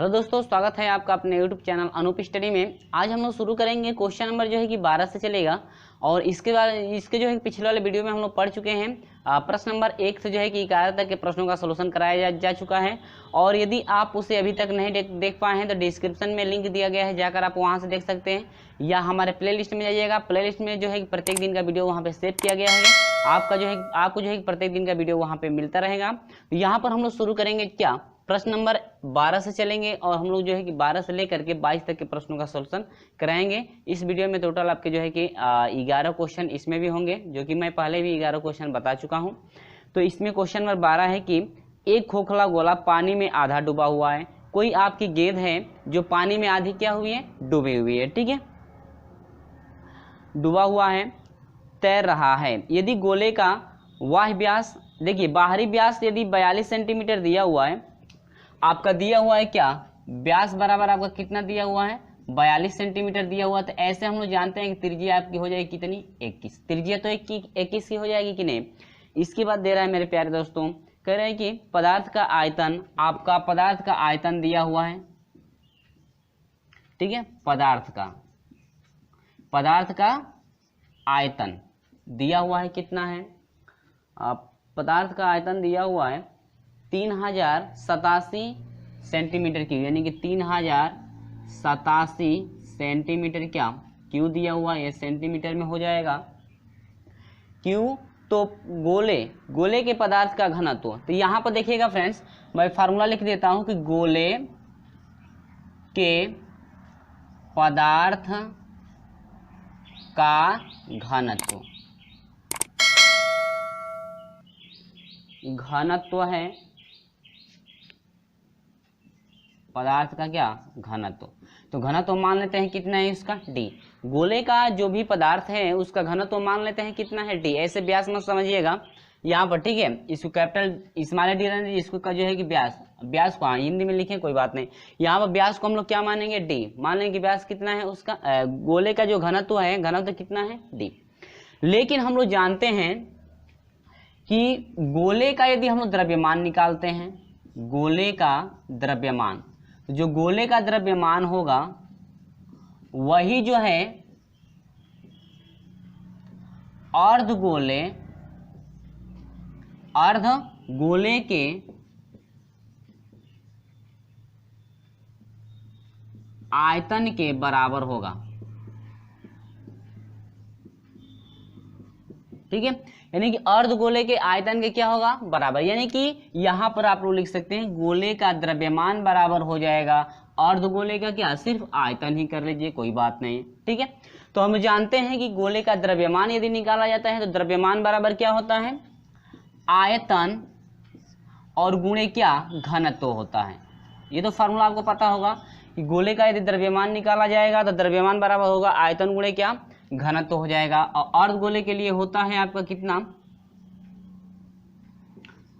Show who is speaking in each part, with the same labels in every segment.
Speaker 1: Hello दोस्तों, स्वागत है आपका अपने यूट्यूब चैनल अनूप स्टडी में। आज हम लोग शुरू करेंगे क्वेश्चन नंबर जो है कि 12 से चलेगा। और इसके जो है पिछले वाले वीडियो में हम लोग पढ़ चुके हैं। प्रश्न नंबर 1 से जो है कि 11 तक के प्रश्नों का सलूशन कराया जा चुका है। और यदि आप उसे अभी तक नहीं देख पाए हैं तो डिस्क्रिप्शन में लिंक दिया गया है, जाकर आप वहाँ से देख सकते हैं, या हमारे प्ले लिस्ट में जाइएगा। प्ले लिस्ट में जो है प्रत्येक दिन का वीडियो वहाँ पे सेव किया गया है। आपको जो है प्रत्येक दिन का वीडियो वहाँ पे मिलता रहेगा। तो यहाँ पर हम लोग शुरू करेंगे क्या, प्रश्न नंबर 12 से चलेंगे और हम लोग जो है कि 12 से लेकर के 22 तक के प्रश्नों का सॉल्यूशन कराएंगे। इस वीडियो में टोटल आपके जो है कि 11 क्वेश्चन इसमें भी होंगे, जो कि मैं पहले भी 11 क्वेश्चन बता चुका हूं। तो इसमें क्वेश्चन नंबर 12 है कि एक खोखला गोला पानी में आधा डूबा हुआ है। कोई आपकी गेंद है जो पानी में आधी क्या हुई है, डूबी हुई है। ठीक है, डूबा हुआ है, तैर रहा है। यदि गोले का वाह व्यास, देखिए बाहरी व्यास यदि 42 सेंटीमीटर दिया हुआ है, आपका दिया हुआ है क्या, व्यास बराबर आपका कितना दिया हुआ है, 42 सेंटीमीटर दिया हुआ। तो ऐसे हम लोग जानते हैं कि त्रिज्या आपकी हो जाएगी कितनी, 21। त्रिज्या तो 21 की हो जाएगी कि नहीं। इसके बाद दे रहा है मेरे प्यारे दोस्तों, कह रहे हैं कि पदार्थ का आयतन, आपका पदार्थ का आयतन दिया हुआ है। ठीक है, पदार्थ का आयतन दिया हुआ है, कितना है, पदार्थ का आयतन दिया हुआ है 3087 सेंटीमीटर क्यूब, यानी कि 3087 सेंटीमीटर क्या क्यूब दिया हुआ है। ये सेंटीमीटर में हो जाएगा क्यूब। तो गोले के पदार्थ का घनत्व, तो यहाँ पर देखिएगा फ्रेंड्स, मैं फार्मूला लिख देता हूं कि गोले के पदार्थ का घनत्व है, पदार्थ का क्या, घनत्व। तो घनत्व मान लेते हैं कितना है इसका, d। गोले का जो भी पदार्थ है उसका घनत्व मान लेते हैं कितना है, d। ऐसे व्यास मत समझिएगा यहाँ पर, ठीक है। इसको कैपिटल स्मॉल डी रहने, इसको का जो है कि व्यास को हिंदी में लिखें कोई बात नहीं। यहाँ पर व्यास को हम लोग क्या मानेंगे, d। मान लेंगे कि व्यास कितना है उसका, गोले का जो घनत्व है, घनत्व कितना है, d। लेकिन हम लोग जानते हैं कि गोले का यदि हम लोग द्रव्यमान निकालते हैं, गोले का द्रव्यमान, जो गोले का द्रव्यमान होगा वही जो है अर्धगोले के आयतन के बराबर होगा। ठीक है, यानी कि अर्धगोले के आयतन के क्या होगा, बराबर। यानी कि यहां पर आप लोग लिख सकते हैं गोले का द्रव्यमान बराबर हो जाएगा अर्धगोले का क्या, सिर्फ आयतन ही कर लीजिए, कोई बात नहीं। ठीक है, तो हम जानते हैं कि गोले का द्रव्यमान यदि निकाला जाता है तो द्रव्यमान बराबर क्या होता है, आयतन और गुणे क्या, घनत्व होता है। ये तो फार्मूला आपको पता होगा कि गोले का यदि द्रव्यमान निकाला जाएगा तो द्रव्यमान बराबर होगा आयतन गुणे क्या, घनत्व हो जाएगा। और अर्धगोले के लिए होता है आपका कितना,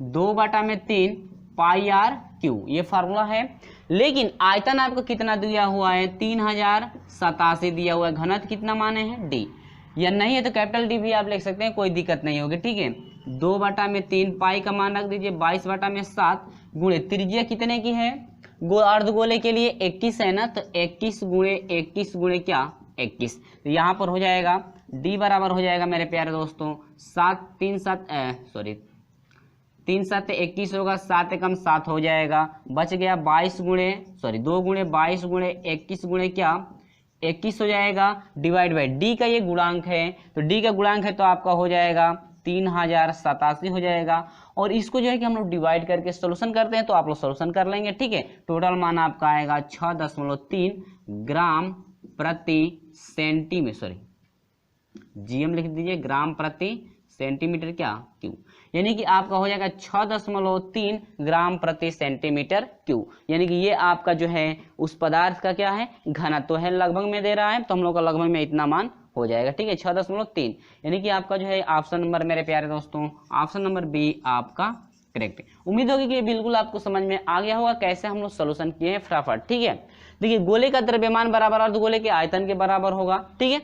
Speaker 1: 2/3 पाई आर क्यू, ये फार्मूला है। लेकिन आयतन आपका कितना दिया हुआ है, 3087 दिया हुआ है। घनत्व कितना माने हैं, डी, या नहीं है तो कैपिटल डी भी आप लिख सकते हैं, कोई दिक्कत नहीं होगी। ठीक है, 2/3 पाई का मान रख दीजिए 22/7 गुणे त्रिज्या कितने की है, अर्धगोले के लिए 21 है ना, तो 21 गुणे क्या, 21। तो यहाँ पर हो जाएगा d बराबर हो जाएगा मेरे प्यारे दोस्तों 3 7 21 होगा, 7 एकम 7 हो जाएगा, बच गया 2 गुणे 22 गुणे 21 गुणे क्या, 21 हो जाएगा, डिवाइड बाई d का ये गुणांक है, तो d का गुणांक है तो आपका हो जाएगा 3087 हो जाएगा। और इसको जो है कि हम लोग डिवाइड करके सोल्यूशन करते हैं, तो आप लोग सोल्यूशन कर लेंगे। ठीक है, टोटल मान आपका आएगा 6.3 ग्राम प्रति सेंटीमीटर, जीएम लिख दीजिए, ग्राम प्रति सेंटीमीटर क्या, क्यूब। यानी कि आपका हो जाएगा 6.3 ग्राम प्रति सेंटीमीटर क्यूब। यानी कि ये आपका जो है उस पदार्थ का क्या है, घनत्व है। लगभग में दे रहा है तो हम लोग का लगभग में इतना मान हो जाएगा। ठीक है, 6.3, यानी कि आपका जो है ऑप्शन नंबर, मेरे प्यारे दोस्तों, ऑप्शन नंबर बी आपका करेक्ट है। उम्मीद होगी कि बिल्कुल आपको समझ में आ गया होगा कैसे हम लोग सोल्यूशन किए हैं फटाफट। ठीक है, देखिए गोले का द्रव्यमान बराबर अर्धगोले के आयतन के बराबर होगा। ठीक है,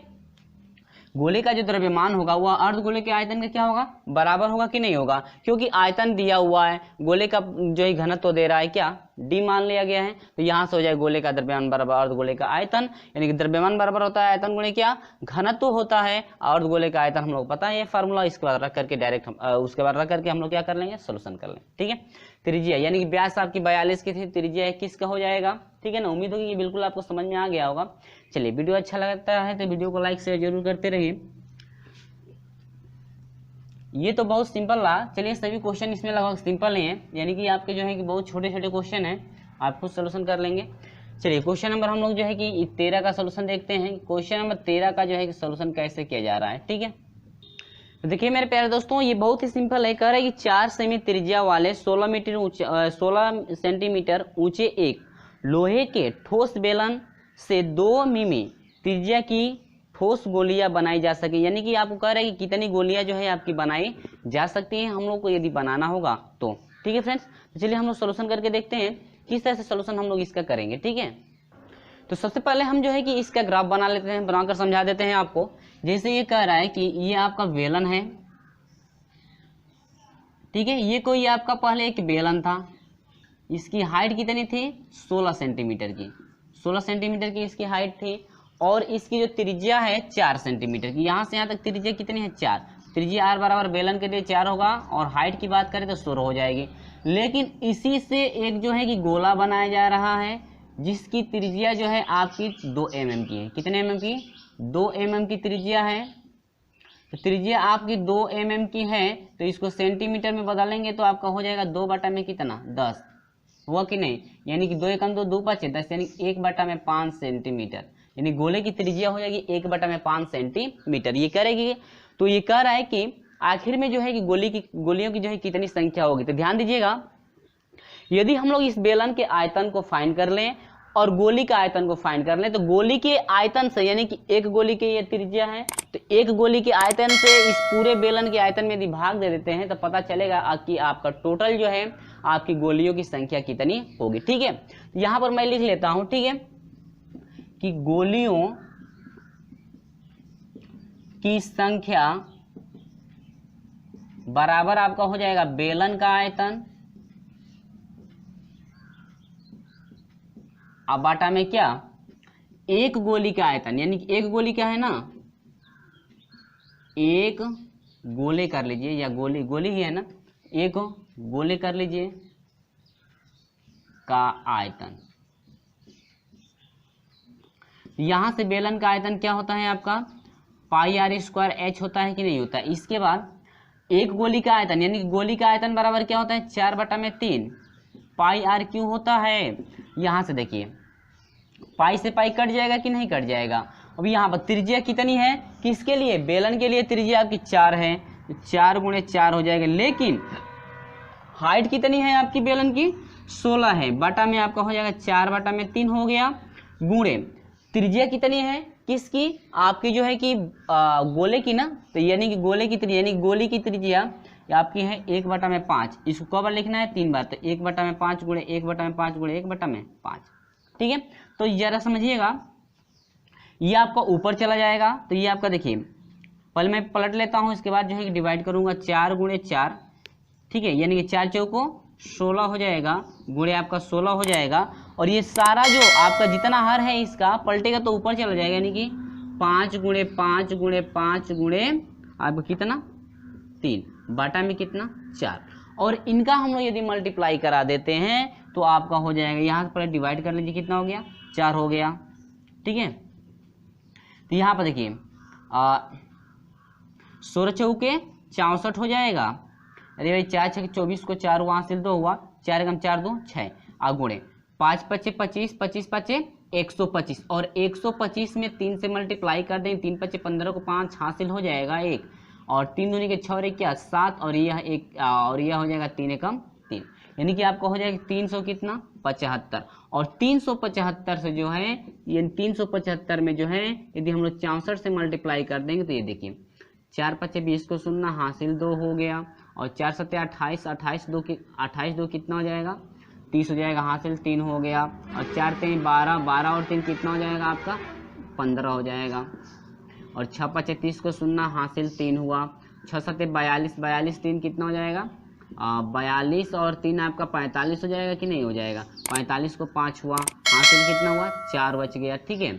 Speaker 1: गोले का जो द्रव्यमान होगा वह अर्धगोले के आयतन का क्या होगा, बराबर होगा कि नहीं होगा, क्योंकि आयतन दिया हुआ है, गोले का जो है घनत्व दे रहा है क्या, डी मान लिया गया है। तो यहाँ से हो जाए गोले का द्रव्यमान बराबर अर्धगोले का आयतन, यानी कि द्रव्यमान बराबर होता है आयतन गुणे क्या, घनत्व होता है। अर्धगोले का आयतन हम लोग पता है ये फार्मूला, इसके बाद रख करके डायरेक्ट उसके बाद रख करके हम लोग क्या कर लेंगे, सोल्यूशन कर लेंगे। ठीक है, त्रिज्या यानी कि व्यास आपकी 42 की थी, त्रिज्या 21 का हो जाएगा। ठीक है ना, उम्मीद होगी कि बिल्कुल आपको समझ में आ गया होगा। चलिए, वीडियो अच्छा लगता है तो वीडियो को लाइक शेयर जरूर करते रहिए। ये तो बहुत सिंपल रहा। चलिए, सभी क्वेश्चन इसमें लगभग सिंपल ही है, यानी कि आपके जो है कि बहुत छोटे छोटे क्वेश्चन हैं, आप खुद सोल्यूशन कर लेंगे। चलिए, क्वेश्चन नंबर हम लोग जो है कि 13 का सोल्यूशन देखते हैं। क्वेश्चन नंबर 13 का जो है कि सोल्यूशन कैसे किया जा रहा है। ठीक है, तो देखिए मेरे प्यारे दोस्तों, ये बहुत ही सिंपल है। कह रहा है कि 4 सेमी त्रिज्या वाले 16 सेंटीमीटर ऊंचे एक लोहे के ठोस बेलन से 2 मिमी त्रिज्या की ठोस गोलियां बनाई जा सके, यानी कि आपको कह रहे हैं कि कितनी गोलियां जो है आपकी बनाई जा सकती हैं हम लोग को यदि बनाना होगा तो। ठीक है फ्रेंड्स, तो चलिए हम लोग सोल्यूशन करके देखते हैं किस तरह से सोल्यूशन हम लोग इसका करेंगे। ठीक है, तो सबसे पहले हम जो है कि इसका ग्राफ बना लेते हैं, बनाकर समझा देते हैं आपको। जैसे ये कह रहा है कि ये आपका बेलन है। ठीक है, ये कोई आपका पहले एक बेलन था, इसकी हाइट कितनी थी, 16 सेंटीमीटर की, 16 सेंटीमीटर की इसकी हाइट थी, और इसकी जो त्रिज्या है 4 सेंटीमीटर की। यहाँ से यहाँ तक त्रिज्या कितनी है, 4। त्रिज्या आर बराबर बेलन के लिए 4 होगा, और हाइट की बात करें तो 16 हो जाएगी। लेकिन इसी से एक जो है कि गोला बनाया जा रहा है, जिसकी त्रिज्या जो है आपकी 2 mm की है। कितने mm की, 2 mm की त्रिज्या है। तो त्रिज्या आपकी 2 mm की है, तो इसको सेंटीमीटर में बदलेंगे तो आपका हो जाएगा 2 बटा में कितना, 10 हुआ कि नहीं, यानी कि 2 एकम 2, 2 5 10, यानी 1 बटा में 5 सेंटीमीटर, यानी गोले की त्रिज्या हो जाएगी 1 बटा में 5 सेंटीमीटर। ये करेगी, तो ये कह रहा है कि आखिर में जो है कि गोलियों की जो है कितनी संख्या होगी। तो ध्यान दीजिएगा, यदि हम लोग इस बेलन के आयतन को फाइंड कर लें और गोली का आयतन को फाइंड कर लें, तो गोली के आयतन से, यानी कि एक गोली की ये त्रिज्या है, तो एक गोली के आयतन से इस पूरे बेलन के आयतन में यदि भाग दे देते हैं तो पता चलेगा कि आपका टोटल जो है आपकी गोलियों की संख्या कितनी होगी। ठीक है, तो यहाँ पर मैं लिख लेता हूं, ठीक है, कि गोलियों की संख्या बराबर आपका हो जाएगा बेलन का आयतन अब बाटा में क्या, एक गोली का आयतन, यानी कि एक गोली क्या है ना, एक गोले कर लीजिए, या गोली ही है ना, एक गोले कर लीजिए का आयतन। यहां से बेलन का आयतन क्या होता है आपका, पाई आर स्क्वायर एच होता है कि नहीं होता है। इसके बाद एक गोली का आयतन, यानी कि गोली का आयतन बराबर क्या होता है, 4 बटा में 3 पाई आर क्यू होता है। यहां से देखिए पाई से पाई कट जाएगा कि नहीं कट जाएगा। अब यहाँ पर त्रिज्या कितनी है, किसके लिए, बेलन के लिए त्रिज्या आपकी 4 है, 4 गुणे 4 हो जाएगा। लेकिन हाइट कितनी है आपकी बेलन की, 16 है, बटा में आपका हो जाएगा 4 बटा में 3 हो गया, गुणे त्रिज्या कितनी है किसकी, आपकी जो है कि गोले की ना, तो यानी कि गोले की त्रिज्या, यानी गोली की त्रिज्या आपकी है 1 बटा में 5। इसको कब बार लिखना है, 3 बार, तो 1 बटा में 5 गुणे 1 बटा में 5 गुणे 1 बटा में 5। ठीक है, तो जरा समझिएगा, ये आपका ऊपर चला जाएगा, तो ये आपका देखिए पहले मैं पलट लेता हूँ, इसके बाद जो है कि डिवाइड करूंगा 4 गुणे 4। ठीक है, यानी कि 4 चौको 16 हो जाएगा, गुणे आपका 16 हो जाएगा, और ये सारा जो आपका जितना हर है इसका पलटेगा तो ऊपर चला जाएगा, यानी कि 5 गुणे 5 गुणे 5 गुणे आपका कितना 3 बटा में कितना 4। और इनका हम लोग यदि मल्टीप्लाई करा देते हैं तो आपका हो जाएगा, यहाँ से पहले डिवाइड कर लीजिए, कितना हो गया 4 हो गया। ठीक है, तो यहाँ पर देखिए 16 चौके 64 हो जाएगा। अरे भाई 4 6 24 को 4 वहाँ से 2 हुआ, 4 एकम 4 2 6 गुणे 5 5 25 25 5 125, और 125 में 3 से मल्टीप्लाई कर दें, 3 5 15 को 5 हासिल हो जाएगा 1, और 3 दूनी के 6 क्या 7, और यह एक और यह हो जाएगा 3 एकम 3, यानी कि आपका हो जाएगा 300 कितना 75। और 375 से जो है ये 375 में जो है यदि हम लोग 64 से मल्टीप्लाई कर देंगे तो ये देखिए 4 5 20 को 0 हासिल 2 हो गया, और 4 7 28 28 2 कितना हो जाएगा 30 हो जाएगा, हासिल 3 हो गया, और 4 3 12 12 और 3 कितना हो जाएगा आपका 15 हो जाएगा, और 6 5 30 को 0 हासिल 3 हुआ, 6 7 42 42 3 कितना हो जाएगा 42 और 3 आपका 45 हो जाएगा कि नहीं हो जाएगा। 45 को 5 हुआ, हासिल कितना हुआ 4 बच गया। ठीक है,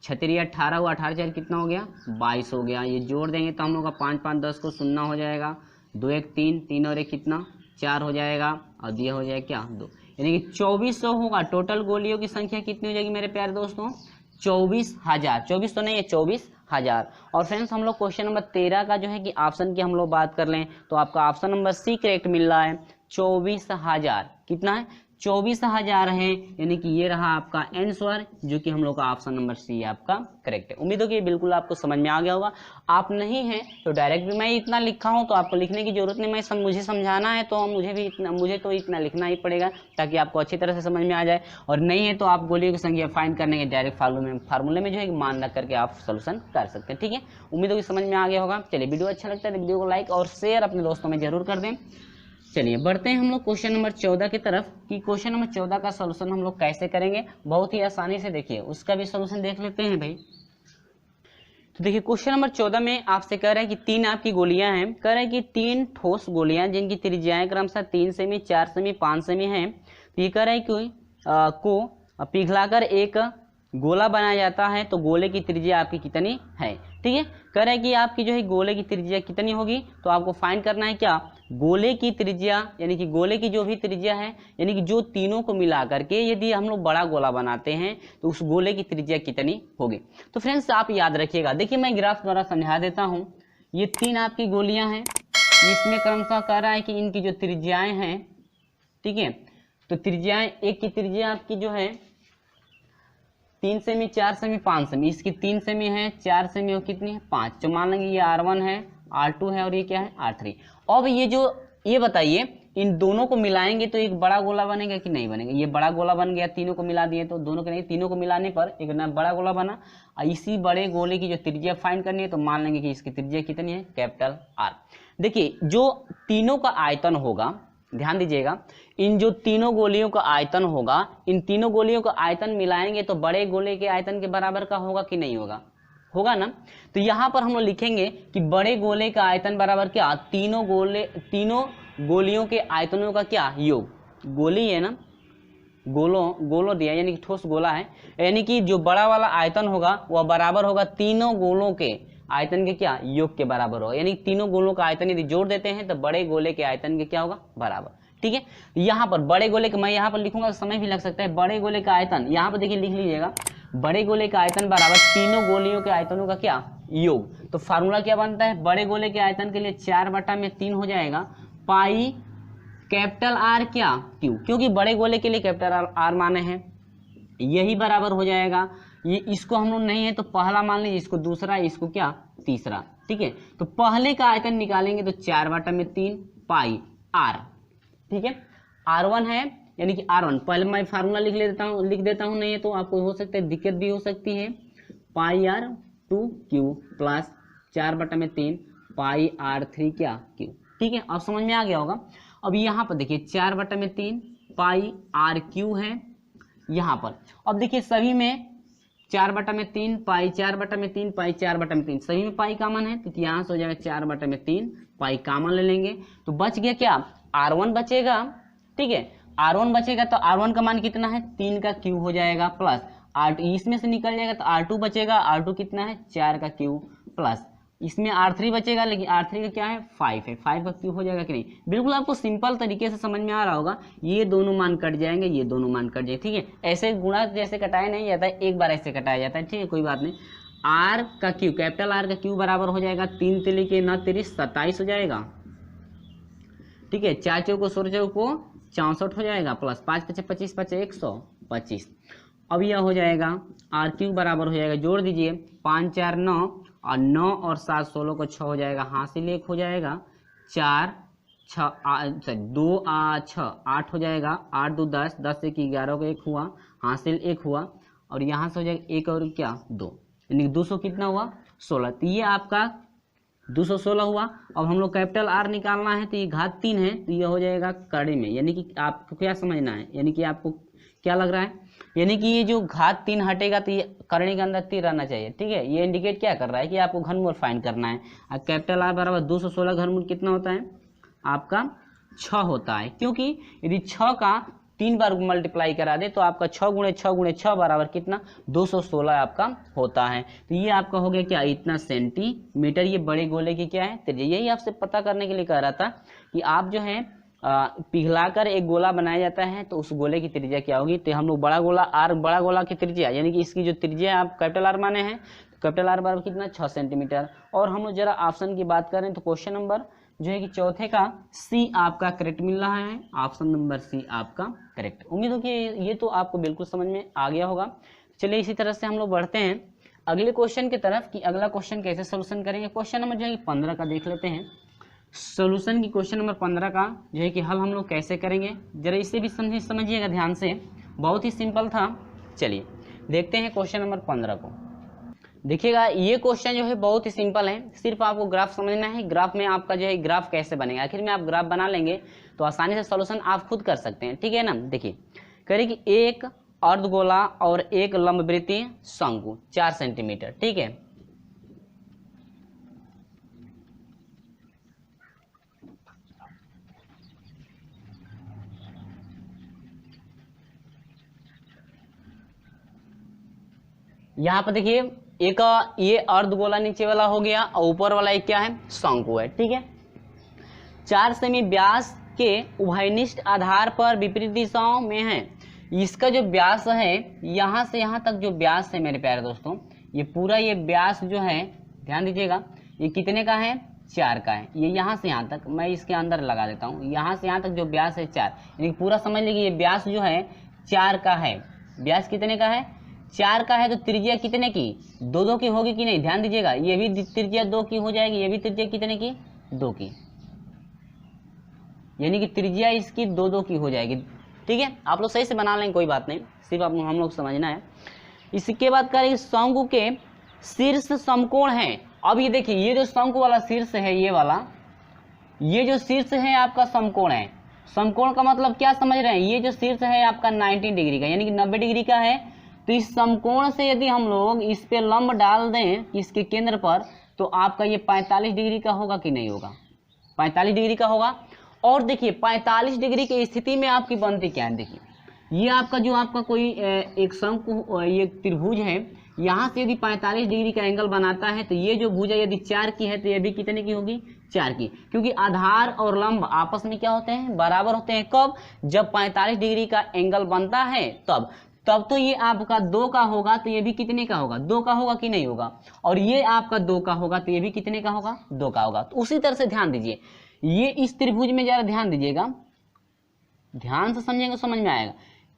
Speaker 1: 36 18 हुआ, 18 4 कितना हो गया 22 हो गया। ये जोड़ देंगे तो हम लोग का 5 5 10 को 0 हो जाएगा, 2 1 3 3 और 1 कितना 4 हो जाएगा, और ये हो जाएगा क्या 2, यानी कि 2400 होगा। टोटल गोलियों की संख्या कितनी हो जाएगी मेरे प्यारे दोस्तों 24,000। 24 तो नहीं है 24,000। और फ्रेंड्स हम लोग क्वेश्चन नंबर 13 का जो है कि ऑप्शन की हम लोग बात कर लें तो आपका ऑप्शन नंबर सी करेक्ट मिल रहा है। 24,000 कितना है 24,000 है, यानी कि ये रहा आपका आंसर, जो कि हम लोग का ऑप्शन नंबर सी आपका करेक्ट है। उम्मीद हो कि बिल्कुल आपको समझ में आ गया होगा। आप नहीं है तो डायरेक्ट भी मैं इतना लिखा हूँ तो आपको लिखने की जरूरत नहीं, मुझे समझाना है तो मुझे तो इतना लिखना ही पड़ेगा ताकि आपको अच्छी तरह से समझ में आ जाए। और नहीं है तो आप गोलियों की संख्या फाइंड करने के डायरेक्ट फार्मूले में जो है मान रख करके आप सोल्यूशन कर सकते हैं। ठीक है, उम्मीद हो कि समझ में आ गया होगा। चलिए, वीडियो अच्छा लगता है तो वीडियो को लाइक और शेयर अपने दोस्तों में जरूर कर दें। चलिए बढ़ते हैं हम लोग क्वेश्चन नंबर 14 की तरफ कि क्वेश्चन नंबर 14 का सॉल्यूशन हम लोग कैसे करेंगे। बहुत ही आसानी से देखिए उसका भी सॉल्यूशन देख लेते हैं भाई। तो देखिए क्वेश्चन नंबर 14 में आपसे कह रहे हैं कि 3 आपकी गोलियां हैं, कह रहे हैं कि 3 ठोस गोलियां जिनकी त्रिज्याएं क्रमशः 3 सेमी 4 सेमी 5 सेमी हैं। तो ये कह रहा है कि को पिघलाकर एक गोला बनाया जाता है तो गोले की त्रिज्या आपकी कितनी है। ठीक है, कह रहा है कि आपकी जो है गोले की त्रिज्या कितनी होगी, तो आपको फाइंड करना है क्या गोले की त्रिज्या, यानी कि गोले की जो भी त्रिज्या है, यानी कि जो तीनों को मिला करके यदि हम लोग बड़ा गोला बनाते हैं तो उस गोले की त्रिज्या कितनी होगी। तो फ्रेंड्स आप याद रखिएगा, देखिए मैं ग्राफ द्वारा समझा देता हूं। ये 3 आपकी गोलियां हैं, इसमें क्रमशः कह रहा है कि इनकी जो त्रिज्याएं हैं, ठीक है, तो त्रिज्याएं एक की त्रिज्या आपकी जो है 3 सेमी 4 सेमी 5 सेमी, इसकी 3 सेमी है 4 सेमी और कितनी है 5, तो मान लेंगे ये R1 है R2 है और ये क्या है R3। अब ये बताइए इन दोनों को मिलाएंगे तो एक बड़ा गोला बनेगा कि नहीं बनेगा। ये बड़ा गोला बन गया, तीनों को मिला दिए तो दोनों के नहीं, तीनों को मिलाने पर एक ना बड़ा गोला बना। इसी बड़े गोले की जो त्रिज्या फाइंड करनी है तो मान लेंगे कि इसकी त्रिज्या कितनी है कैपिटल R। देखिए जो तीनों का आयतन होगा, ध्यान दीजिएगा, इन जो तीनों गोलियों का आयतन होगा, इन तीनों गोलियों का आयतन मिलाएंगे तो बड़े गोले के आयतन के बराबर का होगा कि नहीं होगा, होगा ना। तो यहाँ पर हम लोग लिखेंगे कि बड़े गोले का आयतन बराबर क्या, तीनों गोलियों के आयतनों का क्या योग। गोली है ना, गोलों दिया यानी कि ठोस गोला है, यानी कि जो बड़ा वाला आयतन होगा वह बराबर होगा तीनों गोलों के आयतन के क्या योग के बराबर होगा। यानी तीनों गोलों का आयतन यदि जोड़ देते हैं तो बड़े गोले के आयतन के क्या होगा बराबर। ठीक है, यहाँ पर बड़े गोले के मैं यहाँ पर लिखूंगा तो समय भी लग सकता है। बड़े गोले का आयतन यहाँ पर देखिए लिख लीजिएगा, बड़े गोले का आयतन बराबर तीनों गोलियों के आयतनों का क्या योग। तो फार्मूला क्या बनता है, बड़े गोले के आयतन के लिए 4/3 हो जाएगा पाई कैपिटल R क्या क्यू, क्योंकि बड़े गोले के लिए कैपिटल R माने हैं, यही बराबर हो जाएगा। ये इसको हम लोग नहीं है तो पहला मान लीजिए, इसको दूसरा, इसको क्या तीसरा। ठीक है, तो पहले का आयतन निकालेंगे तो 4/3 पाई R। ठीक है, R1 है, यानी कि R1 पहले मैं फार्मूला लिख देता हूँ, नहीं है तो आपको हो सकता है दिक्कत भी हो सकती है। पाई R2Q प्लस 4/3 पाई R3 क्या Q। ठीक है, अब समझ में आ गया होगा। अब यहाँ पर देखिए 4/3 पाई RQ है यहाँ पर। अब देखिए सभी में 4/3 पाई 4/3 पाई 4/3 सभी में पाई कॉमन है, तो यहाँ से हो जाएगा 4/3 पाई कॉमन ले लेंगे तो बच गया क्या R1 बचेगा। ठीक है, R1 बचेगा तो R1 का मान कितना है 3 का क्यू हो जाएगा, प्लस R2 इसमें से निकल जाएगा तो R2 बचेगा, R2 कितना है 4 का क्यू, प्लस इसमें R3 बचेगा, लेकिन R3 का क्या है 5 है, 5 का क्यू हो जाएगा कि नहीं। बिल्कुल आपको सिंपल तरीके से समझ में आ रहा होगा। ये दोनों मान कट जाएंगे, ये दोनों मान कट जाएंगे। ठीक है, ऐसे गुणा जैसे कटाया नहीं जाता है, एक बार ऐसे कटाया जाता है। ठीक है, कोई बात नहीं। R का क्यू कैपिटल R का क्यू बराबर हो जाएगा 3 तिली के 9 तिरी 27 हो जाएगा। ठीक है, 4 चौको 16 चौको 64 हो जाएगा, प्लस 5 5 25 5 125। अब यह हो जाएगा R क्यू बराबर हो जाएगा, जोड़ दीजिए 5 4 9 और 9 और 7 16 को 6 हो जाएगा, हासिल 1 हो जाएगा, 4 6 2 6 8 हो जाएगा, 8 2 10 10 1 11 को 1 हुआ, हासिल 1 हुआ, और यहाँ से हो जाएगा 1 और क्या 2, यानी 200 कितना हुआ 16। तो ये आपका 216 हुआ। अब हम लोग कैपिटल R निकालना है तो ये घात 3 है, तो ये हो जाएगा कड़ी में, यानी कि आपको क्या समझना है, यानी कि आपको क्या लग रहा है, यानी कि ये जो घात 3 हटेगा तो ये करने के अंदर 3 रहना चाहिए। ठीक है, ये इंडिकेट क्या कर रहा है कि आपको घनमूल फाइंड करना है। कैपिटल R बराबर 216 घनमूल कितना होता है आपका 6 होता है, क्योंकि यदि 6 का 3 बार मल्टीप्लाई करा दे तो आपका 6 गुणे 6 गुणे 6 बराबर कितना 216 आपका होता है। तो ये आपका हो गया क्या, इतना सेंटीमीटर। ये बड़े गोले की क्या है त्रिज्या। यही आपसे पता करने के लिए कह रहा था कि आप जो है पिघलाकर एक गोला बनाया जाता है तो उस गोले की त्रिज्या क्या होगी। तो हम लोग बड़ा गोला आर, बड़ा गोला की त्रिज्या यानी कि इसकी जो त्रिज्या आप कैपिटल आर माने हैं, तो कैपिटल आर बराबर कितना 6 सेंटीमीटर। और हम लोग जरा ऑप्शन की बात करें तो क्वेश्चन नंबर जो है कि चौथे का सी आपका करेक्ट मिल रहा है। ऑप्शन नंबर सी आपका करेक्ट। उम्मीद हो कि ये तो आपको बिल्कुल समझ में आ गया होगा। चलिए इसी तरह से हम लोग बढ़ते हैं अगले क्वेश्चन की तरफ कि अगला क्वेश्चन कैसे सोल्यूशन करेंगे। क्वेश्चन नंबर जो है 15 का देख लेते हैं। सोल्यूशन की क्वेश्चन नंबर 15 का जो है कि हल हम लोग कैसे करेंगे, जरा इसे भी समझिएगा ध्यान से, बहुत ही सिंपल था। चलिए देखते हैं क्वेश्चन नंबर 15 को। देखिएगा ये क्वेश्चन जो है बहुत ही सिंपल है, सिर्फ आपको ग्राफ समझना है। ग्राफ में आपका जो है ग्राफ कैसे बनेगा, आखिर में आप ग्राफ बना लेंगे तो आसानी से सॉल्यूशन आप खुद कर सकते हैं, ठीक है ना। देखिए करें कि एक अर्धगोला और एक लंबवृत्तीय शंकु 4 सेंटीमीटर, ठीक है। यहाँ पर देखिए एक ये अर्धगोला नीचे वाला हो गया और ऊपर वाला एक क्या है, शंकु है, ठीक है। 4 सेमी व्यास के उभयनिष्ठ आधार पर विपरीत दिशाओं में है। इसका जो व्यास है यहाँ से यहाँ तक जो व्यास है मेरे प्यारे दोस्तों, ये पूरा ये व्यास जो है ध्यान दीजिएगा, ये कितने का है 4 का है। ये यहाँ से यहाँ तक मैं इसके अंदर लगा देता हूँ, यहाँ से यहाँ तक जो व्यास है 4, यानी पूरा समझ लीजिए ये व्यास जो है 4 का है। व्यास कितने का है 4 का है, तो त्रिज्या कितने की 2 की होगी कि नहीं, ध्यान दीजिएगा। ये भी त्रिज्या 2 की हो जाएगी, ये भी त्रिज्या कितने की 2 की, यानी कि त्रिज्या इसकी 2 की हो जाएगी, ठीक है। आप लोग सही से बना लेंगे, कोई बात नहीं, सिर्फ आप हम लोग समझना है। इसके बाद करेंगे शंकु के शीर्ष समकोण है। अब ये देखिए ये जो शंकु वाला शीर्ष है, ये वाला ये जो शीर्ष है आपका समकोण है। समकोण का मतलब क्या समझ रहे हैं, ये जो शीर्ष है आपका 90 डिग्री का यानी कि 90 डिग्री का है। तो इस समकोण से यदि हम लोग इस पे लंब डाल दें इसके केंद्र पर, तो आपका ये 45 डिग्री का होगा कि नहीं होगा, 45 डिग्री का होगा। और देखिए 45 डिग्री की स्थिति में आपकी बनती क्या है, देखिए ये आपका जो आपका कोई एक शंकु ये त्रिभुज है, यहाँ से यदि 45 डिग्री का एंगल बनाता है तो ये जो भुजा यदि 4 की है तो ये भी कितने की होगी 4 की, क्योंकि आधार और लंब आपस में क्या होते हैं बराबर होते हैं। कब, जब 45 डिग्री का एंगल बनता है तब तो ये आपका 2 का होगा, तो ये भी कितने का होगा 2 का होगा कि नहीं होगा। और ये आपका 2 का होगा तो ये भी कितने का होगा 2 का होगा। तो उसी तरह से ध्यान दीजिए, ये इस त्रिभुज में जरा ध्यान दीजिएगा, ध्यान से समझेंगे समझ में आएगा।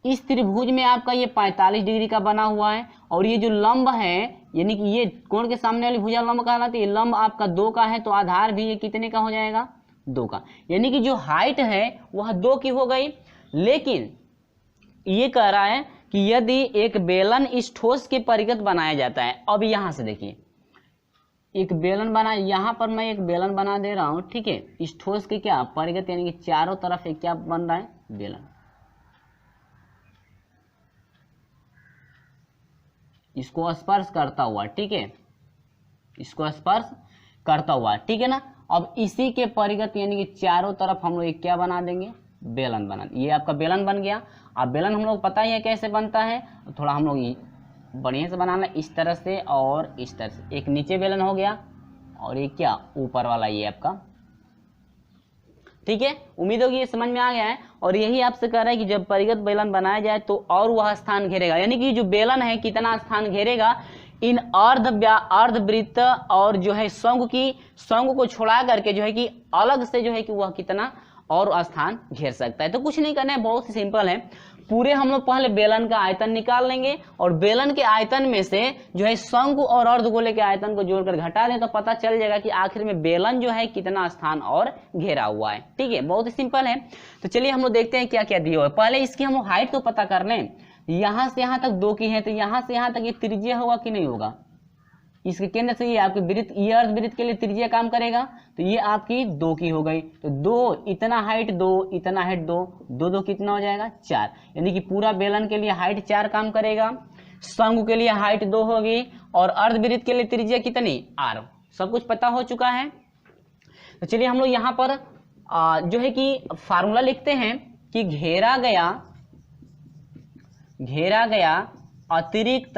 Speaker 1: इस त्रिभुज में आपका ये 45 डिग्री का बना हुआ है और ये जो लंब है यानी कि ये कोण के सामने वाली भुजा लंब कहलाती है, ये लंब आपका 2 का है, तो आधार भी ये कितने का हो जाएगा 2 का, यानी कि जो हाइट है वह 2 की हो गई। लेकिन ये कह रहा है कि यदि एक बेलन इस ठोस के परिगत बनाया जाता है। अब यहां से देखिए एक बेलन बना, यहां पर मैं एक बेलन बना दे रहा हूं, ठीक है। इस ठोस के क्या परिगत यानी कि चारों तरफ एक क्या बन रहा है बेलन, इसको स्पर्श करता हुआ, ठीक है, इसको स्पर्श करता हुआ, ठीक है ना। अब इसी के परिगत यानी कि चारों तरफ हम लोग एक क्या बना देंगे बेलन बना, ये आपका बेलन बन गया। अब बेलन हम लोग पता ही है कैसे बनता है, थोड़ा हम लोग बढ़िया से बनाना, इस तरह से और इस तरह से। एक नीचे बेलन हो गया और एक क्या ऊपर वाला ये आपका, ठीक है। उम्मीद होगी ये समझ में आ गया है। और यही आपसे कह रहा है कि जब परिगत बेलन बनाया जाए तो और वह स्थान घेरेगा, यानी कि जो बेलन है कितना स्थान घेरेगा, इन अर्धवृत्त और जो है शंकु को छोड़ा करके जो है कि अलग से जो है कि वह कितना और स्थान घेर सकता है। तो कुछ नहीं करना है, बहुत ही सिंपल है। पूरे हम लोग पहले बेलन का आयतन निकाल लेंगे और बेलन के आयतन में से जो है शंकु और अर्धगोले के आयतन को जोड़कर घटा दें तो पता चल जाएगा कि आखिर में बेलन जो है कितना स्थान और घेरा हुआ है, ठीक है। बहुत ही सिंपल है। तो चलिए हम लोग देखते हैं क्या क्या दिया हुआ है। पहले इसकी हम लोग हाइट तो पता कर लें, यहां से यहां तक 2 की है, तो यहां से यहां तक ये त्रिज्या होगा कि नहीं होगा, इसके केंद्र से ये आपके वृत्त, ये अर्धवृत्त के लिए त्रिज्या काम करेगा, तो ये आपकी 2 की हो गई। तो 2 इतना हाइट 2 इतना हाइट 2 2 2 कितना हो जाएगा 4, यानी कि पूरा बेलन के लिए हाइट 4 काम करेगा, शंकु के लिए हाइट 2 होगी और अर्धवृत्त के लिए त्रिज्या कितनी r। सब कुछ पता हो चुका है। तो चलिए हम लोग यहाँ पर जो है कि फार्मूला लिखते हैं कि घेरा गया अतिरिक्त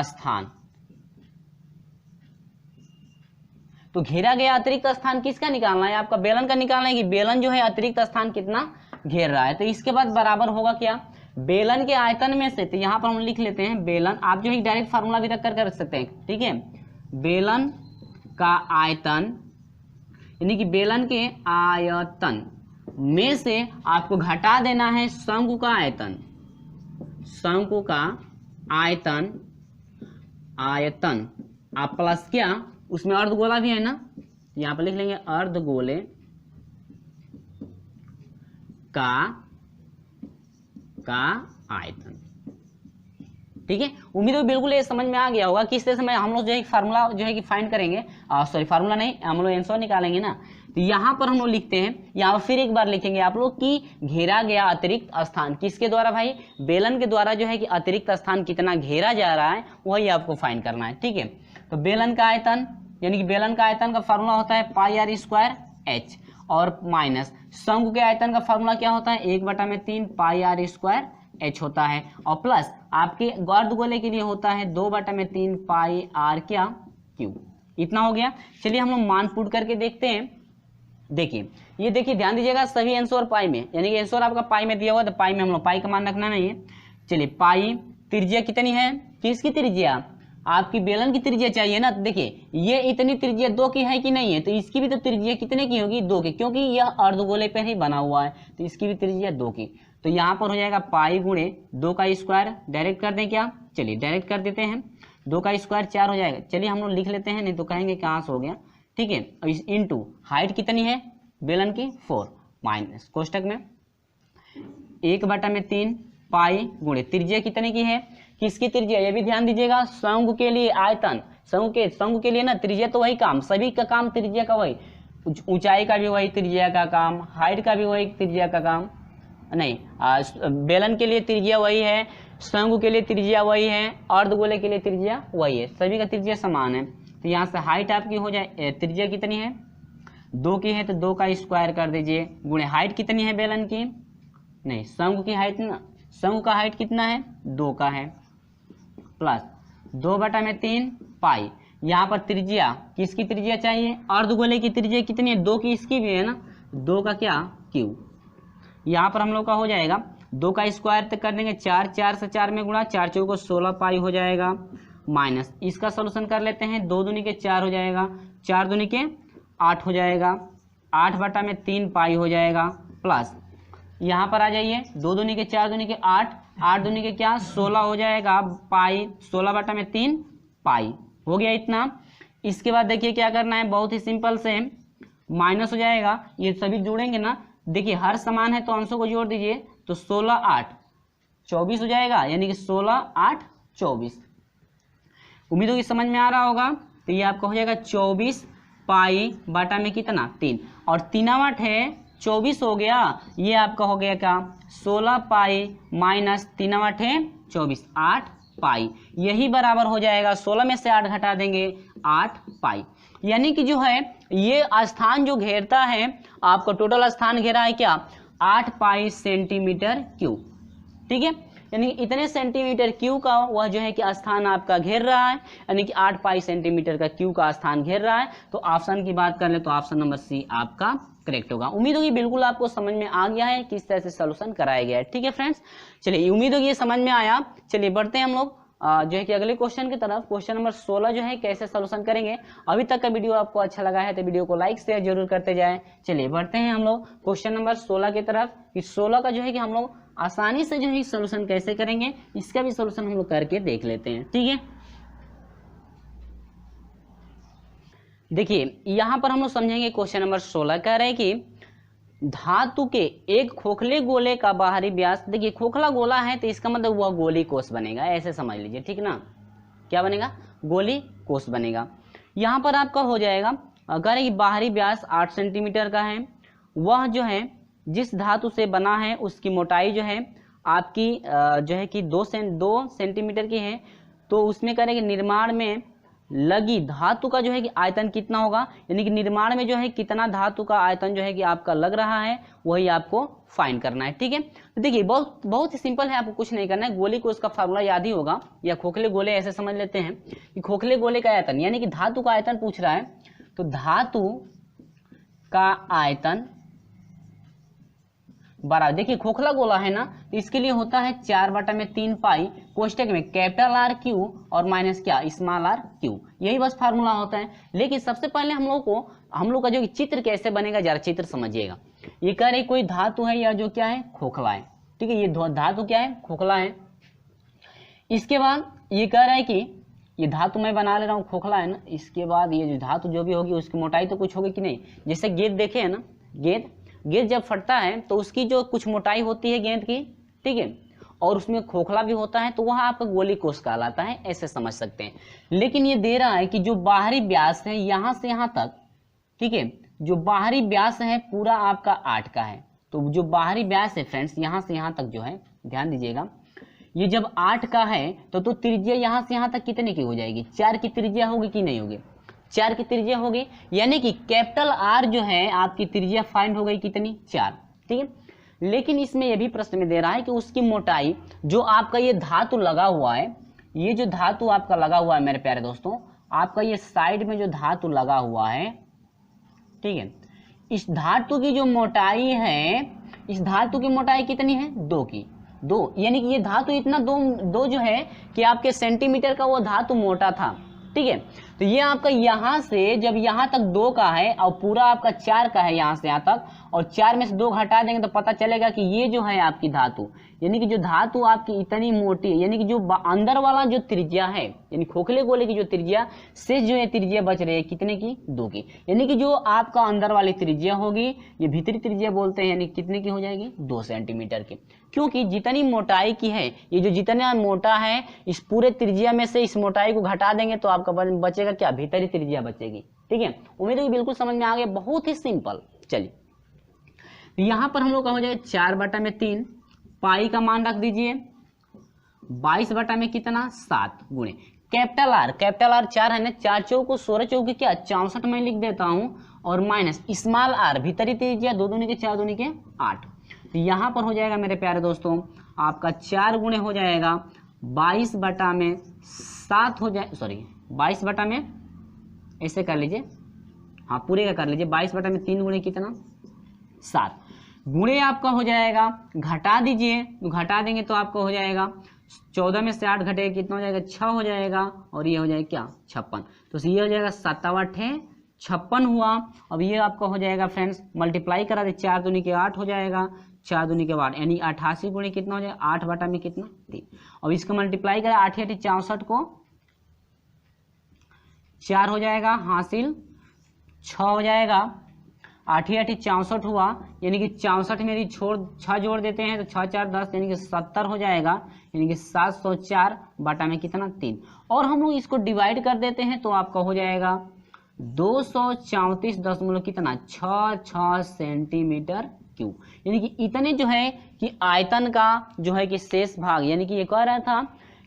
Speaker 1: स्थान। तो घेरा गया अतिरिक्त स्थान किसका निकालना है? आपका बेलन का निकालना है कि बेलन जो है अतिरिक्त स्थान कितना घेर रहा है। तो इसके बाद बराबर होगा क्या? बेलन के आयतन में से, तो यहां पर हम लिख लेते हैं बेलन, आप जो है डायरेक्ट फार्मूला भी रख कर रख सकते हैं, ठीक है। बेलन का आयतन यानी कि बेलन के आयतन में से आपको घटा देना है शंकु का आयतन। शंकु का आयतन आप प्लस क्या, उसमें अर्धगोला भी है ना, यहां पर लिख लेंगे अर्धगोले का आयतन, ठीक है। उम्मीद है बिल्कुल ये समझ में आ गया होगा किस तरह से हम लोग जो है फार्मूला जो है कि फाइंड करेंगे, सॉरी फार्मूला नहीं, हम लोग आंसर निकालेंगे ना। तो यहाँ पर हम लोग लिखते हैं, यहाँ पर फिर एक बार लिखेंगे आप लोग कि घेरा गया अतिरिक्त स्थान किसके द्वारा भाई? बेलन के द्वारा जो है कि अतिरिक्त स्थान कितना घेरा जा रहा है वही आपको फाइंड करना है, ठीक है। तो बेलन का आयतन यानी कि बेलन का आयतन का फार्मूला होता है पाई आर स्क्वायर एच, और माइनस शंकु के आयतन का फार्मूला क्या होता है? 1/3 पाई आर स्क्वायर एच होता है, और प्लस आपके अर्धगोले के लिए होता है 2/3 पाई आर क्या क्यू। इतना हो गया। चलिए हम लोग मान पुट करके देखते हैं। देखिए ये देखिए ध्यान दीजिएगा, सभी आंसर पाई में, यानी कि आंसर आपका पाई में दिया हुआ, तो पाई में हम लोग पाई का मान रखना नहीं है। चलिए पाई त्रिज्या कितनी है? किसकी त्रिज्या? आपकी बेलन की त्रिज्या चाहिए ना। देखिए ये इतनी त्रिज्या 2 की है कि नहीं है, तो इसकी भी तो त्रिज्या कितने की होगी? 2 की, क्योंकि यह अर्धगोले पर ही बना हुआ है, तो इसकी भी त्रिज्या 2 की। तो यहाँ पर हो जाएगा पाई गुणे 2 का स्क्वायर, डायरेक्ट कर दें क्या? चलिए डायरेक्ट कर देते हैं, 2 का स्क्वायर 4 हो जाएगा। चलिए हम लोग लिख लेते हैं, नहीं तो कहेंगे कहाँ से हो गया, ठीक है। और इस इंटू हाइट कितनी है बेलन की? 4, माइनस कोष्टक में 1/3 पाई गुणे त्रिज्या कितने की है? किसकी त्रिज्या? ये भी ध्यान दीजिएगा, शंकु के लिए आयतन, शंकु के लिए ना त्रिज्या तो वही काम, सभी का काम त्रिज्या का वही, ऊंचाई का भी वही त्रिज्या का काम, हाइट का भी वही त्रिज्या का काम, नहीं बेलन के लिए त्रिज्या वही है, शंकु के लिए त्रिज्या वही है, अर्धगोले के लिए त्रिज्या वही है, सभी का त्रिज्या समान है। तो यहाँ से हाइट आपकी हो जाए, त्रिज्या कितनी है? 2 की है, तो 2 का स्क्वायर कर दीजिए, गुणे हाइट कितनी है बेलन की? नहीं शंकु की हाइट ना, शंकु का हाइट कितना है? 2 का है, प्लस 2/3 पाई। यहाँ पर त्रिज्या किसकी त्रिज्या चाहिए? अर्धगोले की त्रिज्या कितनी है? 2 की, इसकी भी है ना, 2 का क्या क्यू। यहाँ पर हम लोग का हो जाएगा 2 का स्क्वायर तक कर देंगे, 4 से 4 में गुणा, 4 चौको 16 पाई हो जाएगा, माइनस इसका सोल्यूशन कर लेते हैं, 2 दूनी के 4 हो जाएगा, 4 दूनी के 8 हो जाएगा, 8/3 पाई हो जाएगा, प्लस यहाँ पर आ जाइए, 2 दूनी के 4 दूनी के 8, 8 दूनी के क्या 16 हो जाएगा पाई, 16/3 पाई हो गया इतना। इसके बाद देखिए क्या करना है, बहुत ही सिंपल से माइनस हो जाएगा, ये सभी जोड़ेंगे ना, देखिए हर समान है तो अंशों को जोड़ दीजिए, तो 16 8 24 हो जाएगा, यानी कि 16 8 24। उम्मीद होगी समझ में आ रहा होगा। तो ये आपका हो जाएगा 24 पाई बटा में कितना 3, और 3 है 24 हो गया, ये आपका हो गया क्या 16 पाई माइनस 3 है 24, 8 पाई, यही बराबर हो जाएगा 16 में से 8 घटा देंगे 8 पाई। यानी कि जो है ये स्थान जो घेरता है आपका, टोटल स्थान घेरा है क्या 8 पाई सेंटीमीटर क्यूब, ठीक है। यानी इतने सेंटीमीटर क्यूब का वह जो है कि स्थान आपका घेर रहा है, यानी कि 8 पाई सेंटीमीटर का क्यूब का स्थान घेर रहा है। तो ऑप्शन की बात कर ले तो ऑप्शन नंबर सी आपका करेक्ट होगा। उम्मीद होगी बिल्कुल आपको समझ में आ गया है किस तरह से सोल्यूशन कराया गया है, ठीक है फ्रेंड्स। चलिए उम्मीद होगी ये समझ में आया। चलिए बढ़ते हैं हम लोग जो है कि अगले क्वेश्चन की तरफ। क्वेश्चन नंबर 16 जो है कैसे सोल्यूशन करेंगे। अभी तक का वीडियो आपको अच्छा लगा है तो वीडियो को लाइक शेयर जरूर करते जाएं। चलिए बढ़ते हैं हम लोग क्वेश्चन नंबर 16 की तरफ। इस 16 का जो है कि हम लोग आसानी से जो है सोल्यूशन कैसे करेंगे, इसका भी सोल्यूशन हम लोग करके देख लेते हैं, ठीक है। देखिए यहाँ पर हम लोग समझेंगे क्वेश्चन नंबर 16 कह रहे हैं कि धातु के एक खोखले गोले का बाहरी व्यास, देखिए खोखला गोला है तो इसका मतलब वह गोली कोष बनेगा, ऐसे समझ लीजिए, ठीक ना। क्या बनेगा? गोली कोष बनेगा। यहाँ पर आपका हो जाएगा अगर ये बाहरी व्यास 8 सेंटीमीटर का है, वह जो है जिस धातु से बना है उसकी मोटाई जो है आपकी जो है कि 2 सेंटीमीटर की है, तो उसमें करेंगे निर्माण में लगी धातु का जो है कि आयतन कितना होगा, यानी कि निर्माण में जो है कितना धातु का आयतन जो है कि आपका लग रहा है, वही आपको फाइंड करना है। ठीक है, तो देखिए बहुत ही सिंपल है, आपको कुछ नहीं करना है। गोली को उसका फार्मूला याद ही होगा, या खोखले गोले ऐसे समझ लेते हैं कि खोखले गोले का आयतन, यानी कि धातु का आयतन पूछ रहा है, तो धातु का आयतन बराबर, देखिए खोखला गोला है ना, तो इसके लिए होता है 4/3 पाई कोष्टक में कैपिटल आर क्यू और माइनस क्या स्मॉल आर क्यू, यही बस फार्मूला होता है। लेकिन सबसे पहले हम लोग का जो चित्र कैसे बनेगा, जरा चित्र समझिएगा। ये कह रही कोई धातु है या जो क्या है खोखला है, ठीक है, ये धातु क्या है खोखला है। इसके बाद ये कह रहा है कि ये धातु मैं बना ले रहा हूँ खोखला है ना, इसके बाद ये जो धातु जो भी होगी उसकी मोटाई तो कुछ होगी कि नहीं, जैसे गेंद देखे है ना, गेंद जब फटता है तो उसकी जो कुछ मोटाई होती है गेंद की, ठीक है, और उसमें खोखला भी होता है, तो वह आपका गोली कोष कहलाता है, ऐसे समझ सकते हैं। लेकिन ये दे रहा है कि जो बाहरी व्यास है यहाँ से यहाँ तक, ठीक है, जो बाहरी व्यास है पूरा आपका 8 का है, तो जो बाहरी व्यास है फ्रेंड्स यहाँ से यहाँ तक जो है, ध्यान दीजिएगा, ये जब 8 का है तो त्रिज्या यहाँ से यहाँ तक कितने की हो जाएगी, 4 की त्रिज्या होगी कि नहीं होगी, 4 की त्रिज्या होगी, यानी कि कैपिटल आर जो है आपकी त्रिज्या फाइंड हो गई कितनी 4, ठीक है। लेकिन इसमें यह भी प्रश्न में दे रहा है कि उसकी मोटाई जो आपका ये धातु लगा हुआ है, ये जो धातु आपका लगा हुआ है मेरे प्यारे दोस्तों, आपका ये साइड में जो धातु लगा हुआ है, ठीक है, इस धातु की जो मोटाई है, इस धातु की मोटाई कितनी है 2 की, 2, यानी कि ये धातु इतना दो जो है कि आपके सेंटीमीटर का वो धातु मोटा था, ठीक है। तो ये आपका यहाँ से जब यहाँ तक 2 का है और पूरा आपका 4 का है यहाँ से यहाँ तक, और 4 में से 2 घटा देंगे तो पता चलेगा कि ये जो है आपकी धातु, यानी कि जो धातु आपकी इतनी मोटी है, यानी कि जो अंदर वाला जो त्रिज्या है, यानी खोखले गोले की जो त्रिज्या से जो है त्रिज्या बच रही है कितने की 2 की, यानी कि जो आपका अंदर वाली त्रिज्या होगी, ये भीतरी त्रिज्या बोलते हैं, यानी कितने की हो जाएगी 2 सेंटीमीटर की, क्योंकि जितनी मोटाई की है, ये जो जितना मोटा है इस पूरे त्रिज्या में से इस मोटाई को घटा देंगे तो आपका बचेगा क्या, भीतरी त्रिज्या बचेगी, ठीक है। उम्मीद है कि बिल्कुल समझ में आ गया, बहुत ही सिंपल। चलिए यहाँ पर हम लोग का हो जाएगा 4/3 पाई का मान रख दीजिए 22 बटा में कितना 7 गुणे कैपिटल आर 4 है ना, 4 चौको 16 चौके क्या 64 में लिख देता हूं, और माइनस स्मॉल आर भीतरी त्रिज्या 2 दूनी के 4 दूनी के 8, तो यहाँ पर हो जाएगा मेरे प्यारे दोस्तों आपका 4 गुणे हो जाएगा 22 बटा में 7 हो जाए, सॉरी 22 बटा में ऐसे कर लीजिए, हाँ पूरे का कर लीजिए, 22 बटा में 3 गुणे कितना 7 गुणे आपका हो जाएगा, घटा दीजिए, तो घटा देंगे तो आपका हो जाएगा 14 में से 8 घटेगा कितना हो जाएगा 6 हो जाएगा, और ये हो जाएगा क्या 56, तो ये हो जाएगा 7 56 हुआ। अब ये आपका हो जाएगा फ्रेंड्स मल्टीप्लाई करा दे, 4 दूनी के 8 हो जाएगा, 4 दूनी के 8 यानी 88 गुणे कितना हो जाएगा 8 बटा में कितना 3, अब इसका मल्टीप्लाई करा 8 8 64 को 4 हो जाएगा हासिल 6 हो जाएगा, 8 8 64 हुआ, यानी कि 64 में यदि 6 जोड़ देते हैं तो 6 4 10 यानी कि 70 हो जाएगा, यानी कि 704 बटा में कितना 3, और हम लोग इसको डिवाइड कर देते हैं तो आपका हो जाएगा 234 दशमलव कितना 6 सेंटीमीटर क्यूब, यानी कि इतने जो है कि आयतन का जो है कि शेष भाग, यानी कि ये कह रहा था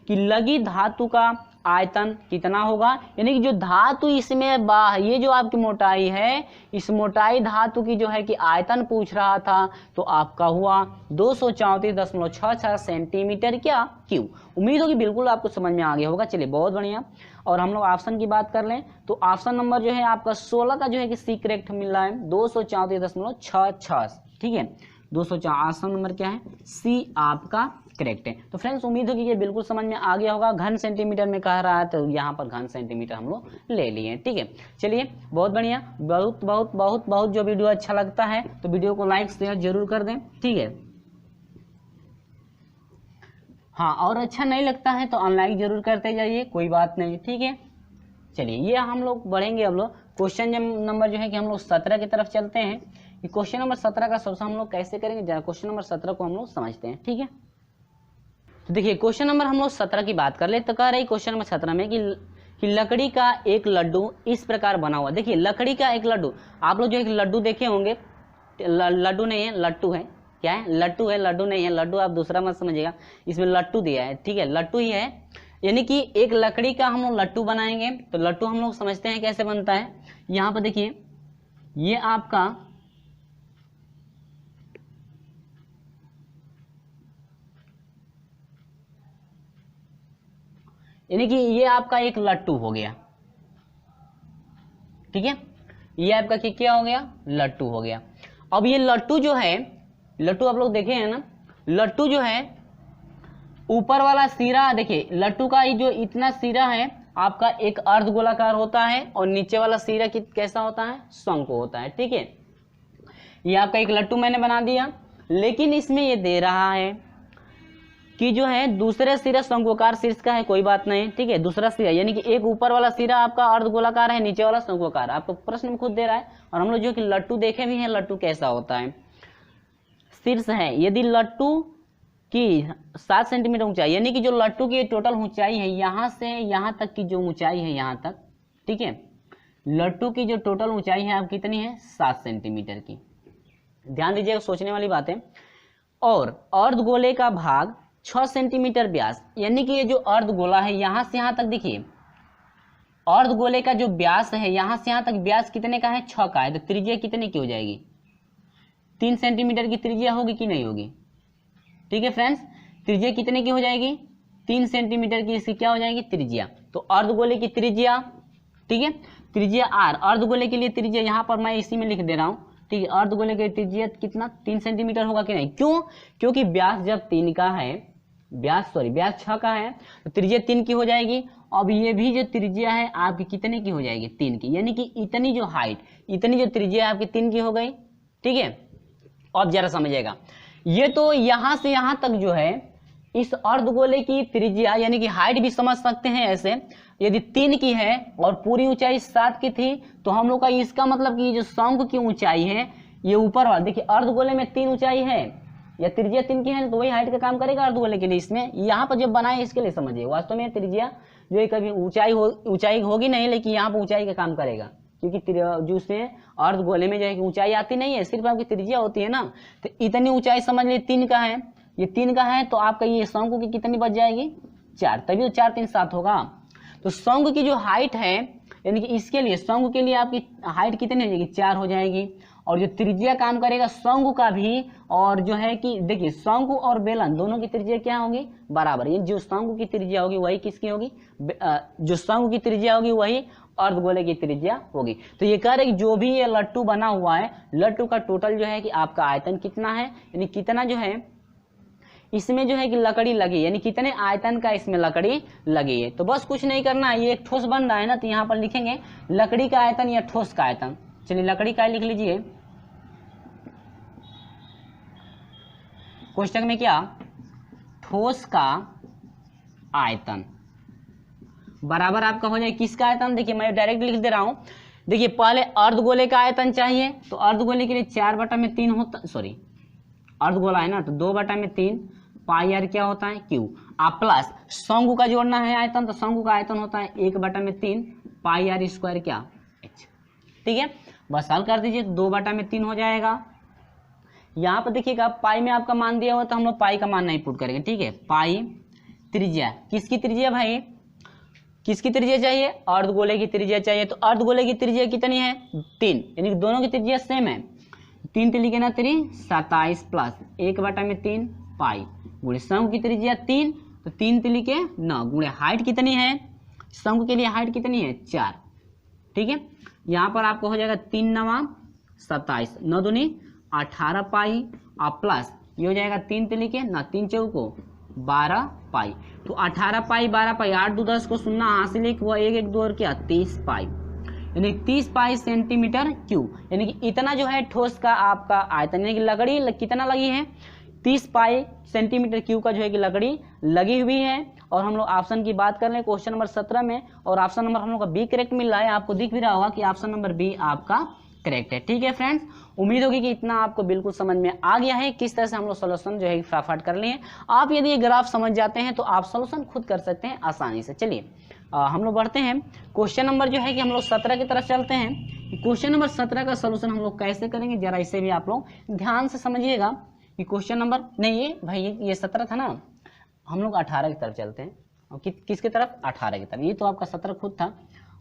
Speaker 1: कि लगी धातु का आयतन कितना होगा, यानी कि जो धातु इसमें ये जो आपकी मोटाई है, इस मोटाई धातु की जो है कि आयतन पूछ रहा था, तो आपका हुआ 234.66 सेंटीमीटर क्या क्यूब। उम्मीद होगी बिल्कुल आपको समझ में आ गया होगा। चलिए बहुत बढ़िया, और हम लोग ऑप्शन की बात कर लें तो ऑप्शन नंबर जो है आपका 16 का जो है कि सी करेक्ट मिल रहा है 234.66, ठीक है 204, ऑप्शन नंबर क्या है सी आपका करेक्ट है। तो फ्रेंड्स उम्मीद होगी ये बिल्कुल समझ में आ गया होगा। घन सेंटीमीटर में कह रहा है तो यहाँ पर घन सेंटीमीटर हम लोग ले लिए, ठीक है। चलिए बहुत बढ़िया, बहुत बहुत बहुत बहुत जो वीडियो अच्छा लगता है तो वीडियो को लाइक शेयर जरूर कर दें, ठीक है। हाँ, और अच्छा नहीं लगता है तो अनलाइक जरूर करते जाइए, कोई बात नहीं, ठीक है। चलिए ये हम लोग बढ़ेंगे, अब लोग क्वेश्चन नंबर जो है कि हम लोग 17 की तरफ चलते हैं। कि क्वेश्चन नंबर 17 का सोल्यूशन हम लोग कैसे करेंगे, जरा क्वेश्चन नंबर 17 को हम लोग समझते हैं, ठीक है। तो देखिए क्वेश्चन नंबर हम लोग 17 की बात कर ले तो कह रही क्वेश्चन नंबर 17 में कि लकड़ी का एक लड्डू इस प्रकार बना हुआ। देखिए लकड़ी का एक लड्डू, आप लोग जो एक लड्डू देखे होंगे, लड्डू नहीं है लट्टू है, क्या है लट्टू है, लड्डू नहीं है, लड्डू आप दूसरा मत समझिएगा, इसमें लट्टू दिया है, ठीक है लट्टू ही है। यानी कि एक लकड़ी का हम लोग लट्टू बनाएंगे। तो लट्टू हम लोग समझते हैं कैसे बनता है। यहाँ पर देखिए ये आपका यानी कि ये आपका एक लट्टू हो गया, ठीक है, ये आपका क्या हो गया, लट्टू हो गया। अब ये लट्टू जो है, लट्टू आप लोग देखे हैं ना, लट्टू जो है ऊपर वाला सिरा देखिए, लट्टू का ये जो इतना सिरा है आपका एक अर्ध गोलाकार होता है और नीचे वाला सिरा कैसा होता है, शंकु होता है, ठीक है। ये आपका एक लट्टू मैंने बना दिया, लेकिन इसमें ये दे रहा है कि जो है दूसरे सिरा शंकुआकार शीर्ष का है, कोई बात नहीं, ठीक है। दूसरा सिरा यानी कि एक ऊपर वाला सिरा आपका अर्ध गोलाकार है, नीचे वाला शंकुआकार, आपको प्रश्न में खुद दे रहा है। और हम लोग जो कि लट्टू देखे भी हैं, लट्टू कैसा होता है, शीर्ष है, यदि लट्टू की 7 सेंटीमीटर ऊंचाई, यानी कि जो लट्टू की टोटल ऊंचाई है यहाँ से यहाँ तक की जो ऊंचाई है यहाँ तक, ठीक है, लट्टू की जो टोटल ऊंचाई है आप कितनी है, 7 सेंटीमीटर की। ध्यान दीजिएगा, सोचने वाली बात है। और अर्धगोले का भाग 6 सेंटीमीटर व्यास, यानी कि ये जो अर्धगोला है यहाँ से यहाँ तक देखिए, अर्धगोले का जो व्यास है यहाँ से यहाँ तक व्यास कितने का है, 6 का है। तो त्रिज्या कितने की हो जाएगी, 3 सेंटीमीटर की त्रिज्या होगी कि नहीं होगी, ठीक है फ्रेंड्स। त्रिज्या कितने की हो जाएगी, 3 सेंटीमीटर की इसकी क्या हो जाएगी, त्रिज्या। तो अर्धगोले की त्रिज्या, ठीक है, त्रिज्या आर, अर्धगोले के लिए त्रिज्या यहाँ पर मैं इसी में लिख दे रहा हूँ, ठीक है। अर्धगोले की त्रिज्या कितना, 3 सेंटीमीटर होगा कि नहीं, क्यों, क्योंकि व्यास जब 3 का है, व्यास 6 का है, तो त्रिज्या 3 की हो जाएगी। अब ये भी जो त्रिज्या है आपकी कितने की हो जाएगी, 3 की, यानी कि इतनी जो हाइट, इतनी जो त्रिज्या आपकी 3 की हो गई, ठीक है। अब जरा समझिएगा, ये तो यहां से यहां तक जो है इस अर्धगोले की त्रिज्या यानी कि हाइट भी समझ सकते हैं ऐसे, यदि 3 की है और पूरी ऊंचाई 7 की थी, तो हम लोग का इसका मतलब कि जो शंकु की ऊंचाई है ये ऊपर वाला, देखिए अर्धगोले में 3 ऊंचाई है या त्रिज्या 3 की है, तो वही हाइट का काम करेगा अर्धगोले के लिए। इसमें यहाँ पर जब बनाए इसके लिए समझिए, वास्तव में त्रिज्या जो है कभी ऊंचाई होगी नहीं, लेकिन यहाँ पर ऊंचाई का काम करेगा, क्योंकि जो उसमें अर्धगोले में जो है ऊंचाई आती नहीं है, सिर्फ आपकी त्रिज्या होती है ना। तो इतनी ऊंचाई समझ लीजिए 3 का है, ये 3 का है, तो आपका ये शंकु की कितनी बच जाएगी, 4, तभी तो 4 3 7 होगा। तो शंकु की जो हाइट है यानी कि इसके लिए शंकु के लिए आपकी हाइट कितनी हो जाएगी, 4 हो जाएगी। और जो त्रिज्या काम करेगा शंकु का भी, और जो है कि देखिए शंकु और बेलन दोनों की त्रिज्या क्या होगी, बराबर। ये जो शंकु की त्रिज्या होगी वही किसकी होगी, जो शंकु की त्रिज्या होगी वही अर्धगोले की त्रिज्या होगी। तो ये कह रहे कि जो भी ये लट्टू बना हुआ है, लट्टू का टोटल जो है कि आपका आयतन कितना है, यानी कितना जो है इसमें जो है कि लकड़ी लगी, यानी कितने आयतन का इसमें लकड़ी लगी है। तो बस कुछ नहीं करना है, ये एक ठोस बन रहा है ना, तो यहाँ पर लिखेंगे लकड़ी का आयतन या ठोस का आयतन। चलिए लकड़ी का लिख लीजिए, कोष्टक में क्या, ठोस का आयतन बराबर आपका हो जाए किसका आयतन, देखिए मैं डायरेक्ट लिख दे रहा हूं। देखिए पहले अर्धगोले का आयतन चाहिए, तो अर्धगोले के लिए 4/3 होता, सॉरी अर्धगोला है ना, तो 2/3 पाई आर क्या होता है, क्यू। आप प्लस शंकु का जोड़ना है आयतन, तो शंकु का आयतन होता है 1/3 पाई आर स्क्वायर क्या, एच, ठीक है। बस हल कर दीजिए, 2/3 हो जाएगा। यहाँ पर देखिएगा पाई में आपका मान दिया हुआ, तो हम लोग पाई का मान नहीं पुट करेंगे, ठीक है। पाई त्रिज्या, किसकी त्रिज्या भाई, किसकी त्रिज्या चाहिए, अर्धगोले की त्रिज्या चाहिए। तो अर्धगोले की त्रिज्या कितनी है, 3, यानी कि दोनों की त्रिज्या सेम है। 3 तिली के ना 3 27 प्लस 1/3 पाई गुणे शंकु की त्रिज्या 3, तो 3 तिली के 9 गुणे हाइट कितनी है, शंकु के लिए हाइट कितनी है, 4, ठीक है। यहाँ पर आपको हो जाएगा 3 9 27, 9 दूनी 18 पाई, आप प्लस ये हो जाएगा 3 तिली के ना 3 चौको 12 पाई, तो 18 पाई 12 पाई, 8 2 10 को शून्य हासिल, एक हुआ 1 1 2 और क्या 30 पाई, यानी 30 पाई सेंटीमीटर क्यूब। यानी कि इतना जो है ठोस का आपका आयतन, यानी कि लकड़ी कितना लगी है, 30 पाई सेंटीमीटर क्यूब का जो है कि लकड़ी लगी हुई है। और हम लोग ऑप्शन की बात कर रहे हैं क्वेश्चन नंबर 17 में, और ऑप्शन नंबर हम लोग का बी करेक्ट मिल रहा है, आपको दिख भी रहा होगा कि ऑप्शन नंबर बी आपका करेक्ट है, ठीक है फ्रेंड्स। उम्मीद होगी कि इतना आपको बिल्कुल समझ में आ गया है, किस तरह से हम लोग सोल्यूशन जो है फटाफट कर लिए। आप यदि ये ग्राफ समझ जाते हैं तो आप सोल्यूशन खुद कर सकते हैं आसानी से। चलिए हम लोग बढ़ते हैं, क्वेश्चन नंबर जो है कि हम लोग 17 की तरफ चलते हैं। क्वेश्चन नंबर 17 का सोल्यूशन हम लोग कैसे करेंगे, जरा इसे भी आप लोग ध्यान से समझिएगा कि क्वेश्चन नंबर नहीं, ये भाई ये 17 था ना, हम लोग 18 की तरफ चलते हैं। और किसके तरफ, 18 की तरफ। ये तो आपका 17 खुद था।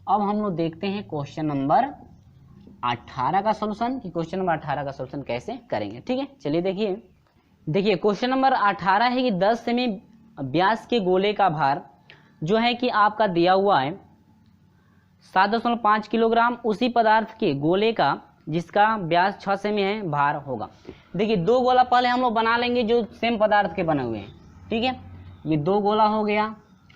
Speaker 1: अब हम लोग देखते हैं क्वेश्चन नंबर 18 का सोल्यूशन, कि क्वेश्चन नंबर 18 का सोल्यूशन कैसे करेंगे। ठीक है, चलिए देखिए क्वेश्चन नंबर 18 है कि 10 सेमी व्यास के गोले का भार जो है कि आपका दिया हुआ है 7.5 किलोग्राम, उसी पदार्थ के गोले का जिसका व्यास 6 सेमी है भार होगा। देखिए दो गोला पहले हम लोग बना लेंगे जो सेम पदार्थ के बने हुए हैं। ठीक है, ये दो गोला हो गया,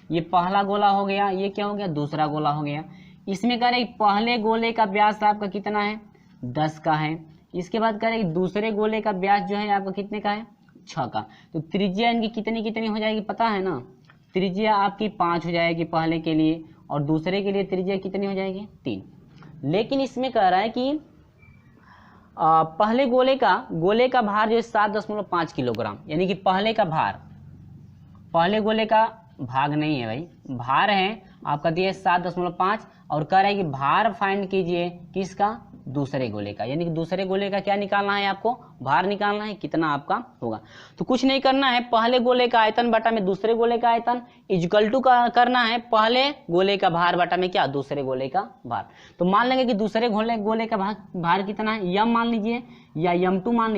Speaker 1: ये पहला गोला हो गया, ये क्या हो गया, दूसरा गोला हो गया। इसमें करें पहले गोले का व्यास आपका कितना है, 10 का है। इसके बाद करें दूसरे गोले का व्यास जो है आपका कितने का है, 6 का। तो त्रिज्या इनकी कितनी कितनी हो जाएगी पता है ना, त्रिज्या आपकी 5 हो जाएगी पहले के लिए, और दूसरे के लिए त्रिज्या कितनी हो जाएगी, 3। लेकिन इसमें कह रहा है कि पहले गोले का भार जो है 7.5 किलोग्राम, यानी कि पहले का भार, पहले गोले का भाग नहीं है भाई, भार है आपका दिया 7.5, और कह रहा है कि भार फाइंड कीजिए किसका, दूसरे गोले का। यानी कि दूसरे गोले का क्या निकालना है आपको, भार निकालना है, कितना आपका होगा। तो कुछ नहीं करना है, पहले गोले का आयतन बटा में दूसरे गोले का आयतन इक्वल टू का करना है पहले गोले का भार बटा में क्या, दूसरे गोले का भार। तो मान लेंगे कि दूसरे गोले का भार कितना है, यम मान लीजिए या यम2 मान